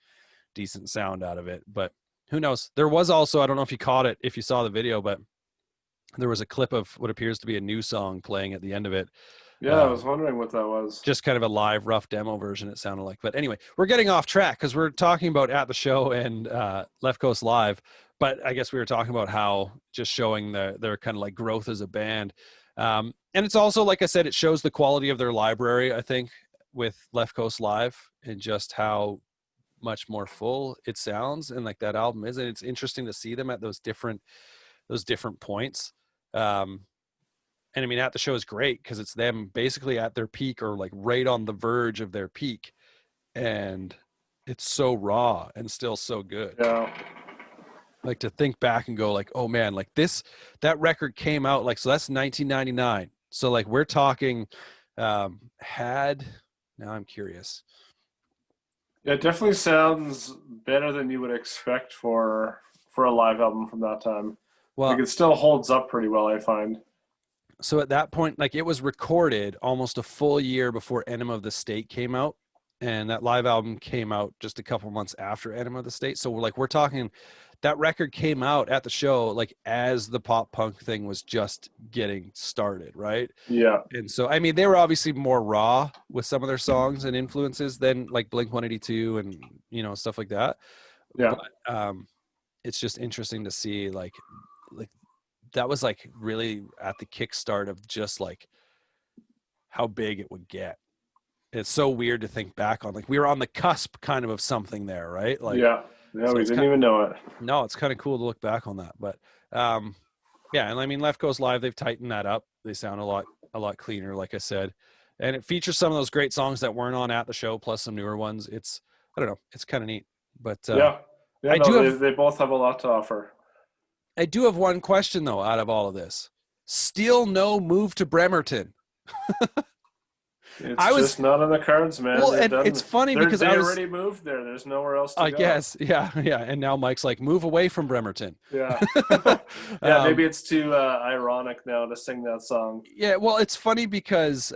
A: sound out of it. But who knows? There was also, I don't know if you caught it, if you saw the video, but there was a clip of what appears to be a new song playing at the end of it.
B: yeah. I was
A: um,
B: wondering what that was.
A: just kind of a live rough demo version, it sounded like. But anyway, we're getting off track because we're talking about At the Show and Left Coast Live. But I guess we were talking about how just showing their kind of like growth as a band. And it's also, like I said, it shows the quality of their library, I think, with Left Coast Live and just how much more full it sounds and like that album is. And it's interesting to see them at those different points. Um, and I mean, At the Show is great because it's them basically at their peak or like right on the verge of their peak. And it's so raw and still so good.
B: Yeah,
A: Like to think back and go like, oh man, like that record came out like, so that's 1999. So like we're talking had, now I'm curious.
B: yeah. It definitely sounds better than you would expect for a live album from that time. Like
A: Well,
B: it still holds up pretty well, I find.
A: so at that point, like it was recorded almost a full year before Enema of the State came out. And that live album came out just a couple months after Enema of the State. So we're talking that record came out At the Show like as the pop punk thing was just getting started, right?
B: Yeah,
A: And so I mean they were obviously more raw with some of their songs and influences than like Blink 182 and stuff like that.
B: yeah,
A: But it's just interesting to see like that was like really at the kickstart of just like how big it would get. It's so weird to think back on. Like we were on the cusp kind of something there, right? Like
B: yeah, yeah.
A: so
B: We
A: it's
B: didn't
A: kind
B: even know it.
A: no, it's kind of cool to look back on that. But yeah, and I mean Left Coast Live, they've tightened that up. They sound a lot cleaner, like I said. And it features some of those great songs that weren't on At the Show, plus some newer ones. It's I don't know, it's kind of neat. But
B: Yeah, yeah.
A: I
B: No,
A: do have
B: they both have a lot to offer.
A: one question though out of all of this. Still no move to Bremerton.
B: It's
A: I was
B: just not on the cards, man.
A: well,
B: They've
A: and it's
B: done.
A: funny because
B: They
A: I was
B: already moved there. There's nowhere else to
A: I
B: go.
A: guess, yeah, yeah. And now Mike's like, move away from Bremerton.
B: Yeah, yeah. Maybe it's too ironic now to sing that song.
A: Yeah, well, it's funny because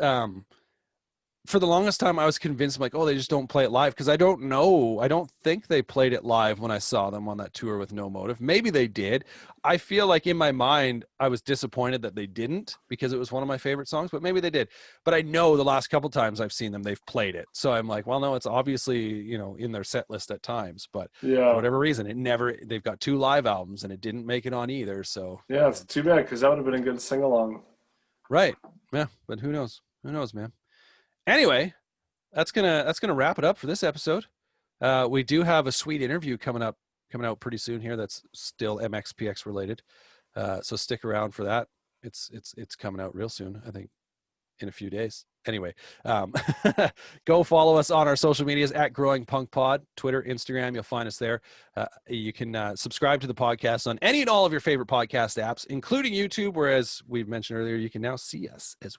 A: for the longest time I was convinced, I'm like, oh, they just don't play it live because I don't know. I don't think they played it live when I saw them on that tour with No Motive. Maybe they did. I feel like in my mind I was disappointed that they didn't because it was one of my favorite songs, but maybe they did. But I know the last couple times I've seen them, they've played it. So I'm like, well, no, it's obviously, in their set list at times, but for
B: Yeah,
A: whatever reason, they've got 2 live albums and it didn't make it on either. So
B: yeah. It's too bad because that would have been a good sing along.
A: right. Yeah, but who knows? Who knows, man? Anyway, that's gonna wrap it up for this episode. We do have a sweet interview coming out pretty soon here. That's still MXPX related. So stick around for that. It's coming out real soon. I think in a few days. anyway, go follow us on our social medias at Growing Punk Pod, Twitter, Instagram. You'll find us there. You can subscribe to the podcast on any and all of your favorite podcast apps, including YouTube, where, as we mentioned earlier, you can now see us as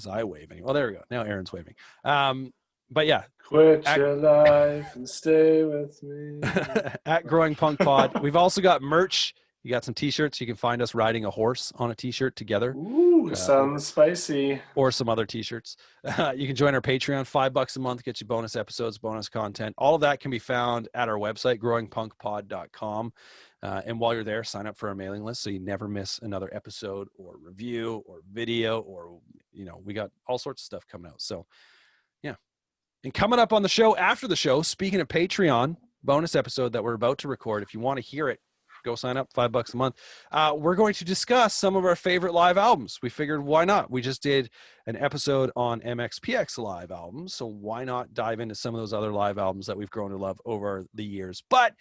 A: I wave. Anyway. Well, there we go. Now Aaron's waving. But yeah.
B: Quit your life and stay with me.
A: At Growing Punk Pod. We've also got merch. You got some t-shirts. You can find us riding a horse on a t-shirt together.
B: Ooh, sounds spicy.
A: Or some other t-shirts. You can join our Patreon. $5 a month gets you bonus episodes, bonus content. All of that can be found at our website, growingpunkpod.com. And while you're there, sign up for our mailing list so you never miss another episode or review or video, or, we got all sorts of stuff coming out. So yeah. And coming up on the show, after the show, speaking of Patreon, bonus episode that we're about to record, if you want to hear it, go sign up, $5 a month. We're going to discuss some of our favorite live albums. We figured, why not? We just did an episode on MXPX live albums, so why not dive into some of those other live albums that we've grown to love over the years? But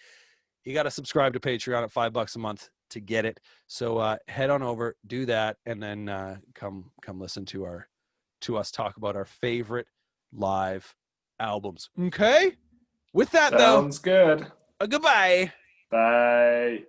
A: you got to subscribe to Patreon at $5 a month to get it. So head on over, do that, and then come listen to us talk about our favorite live albums. Okay? With that,
B: Sounds good.
A: goodbye.
B: Bye.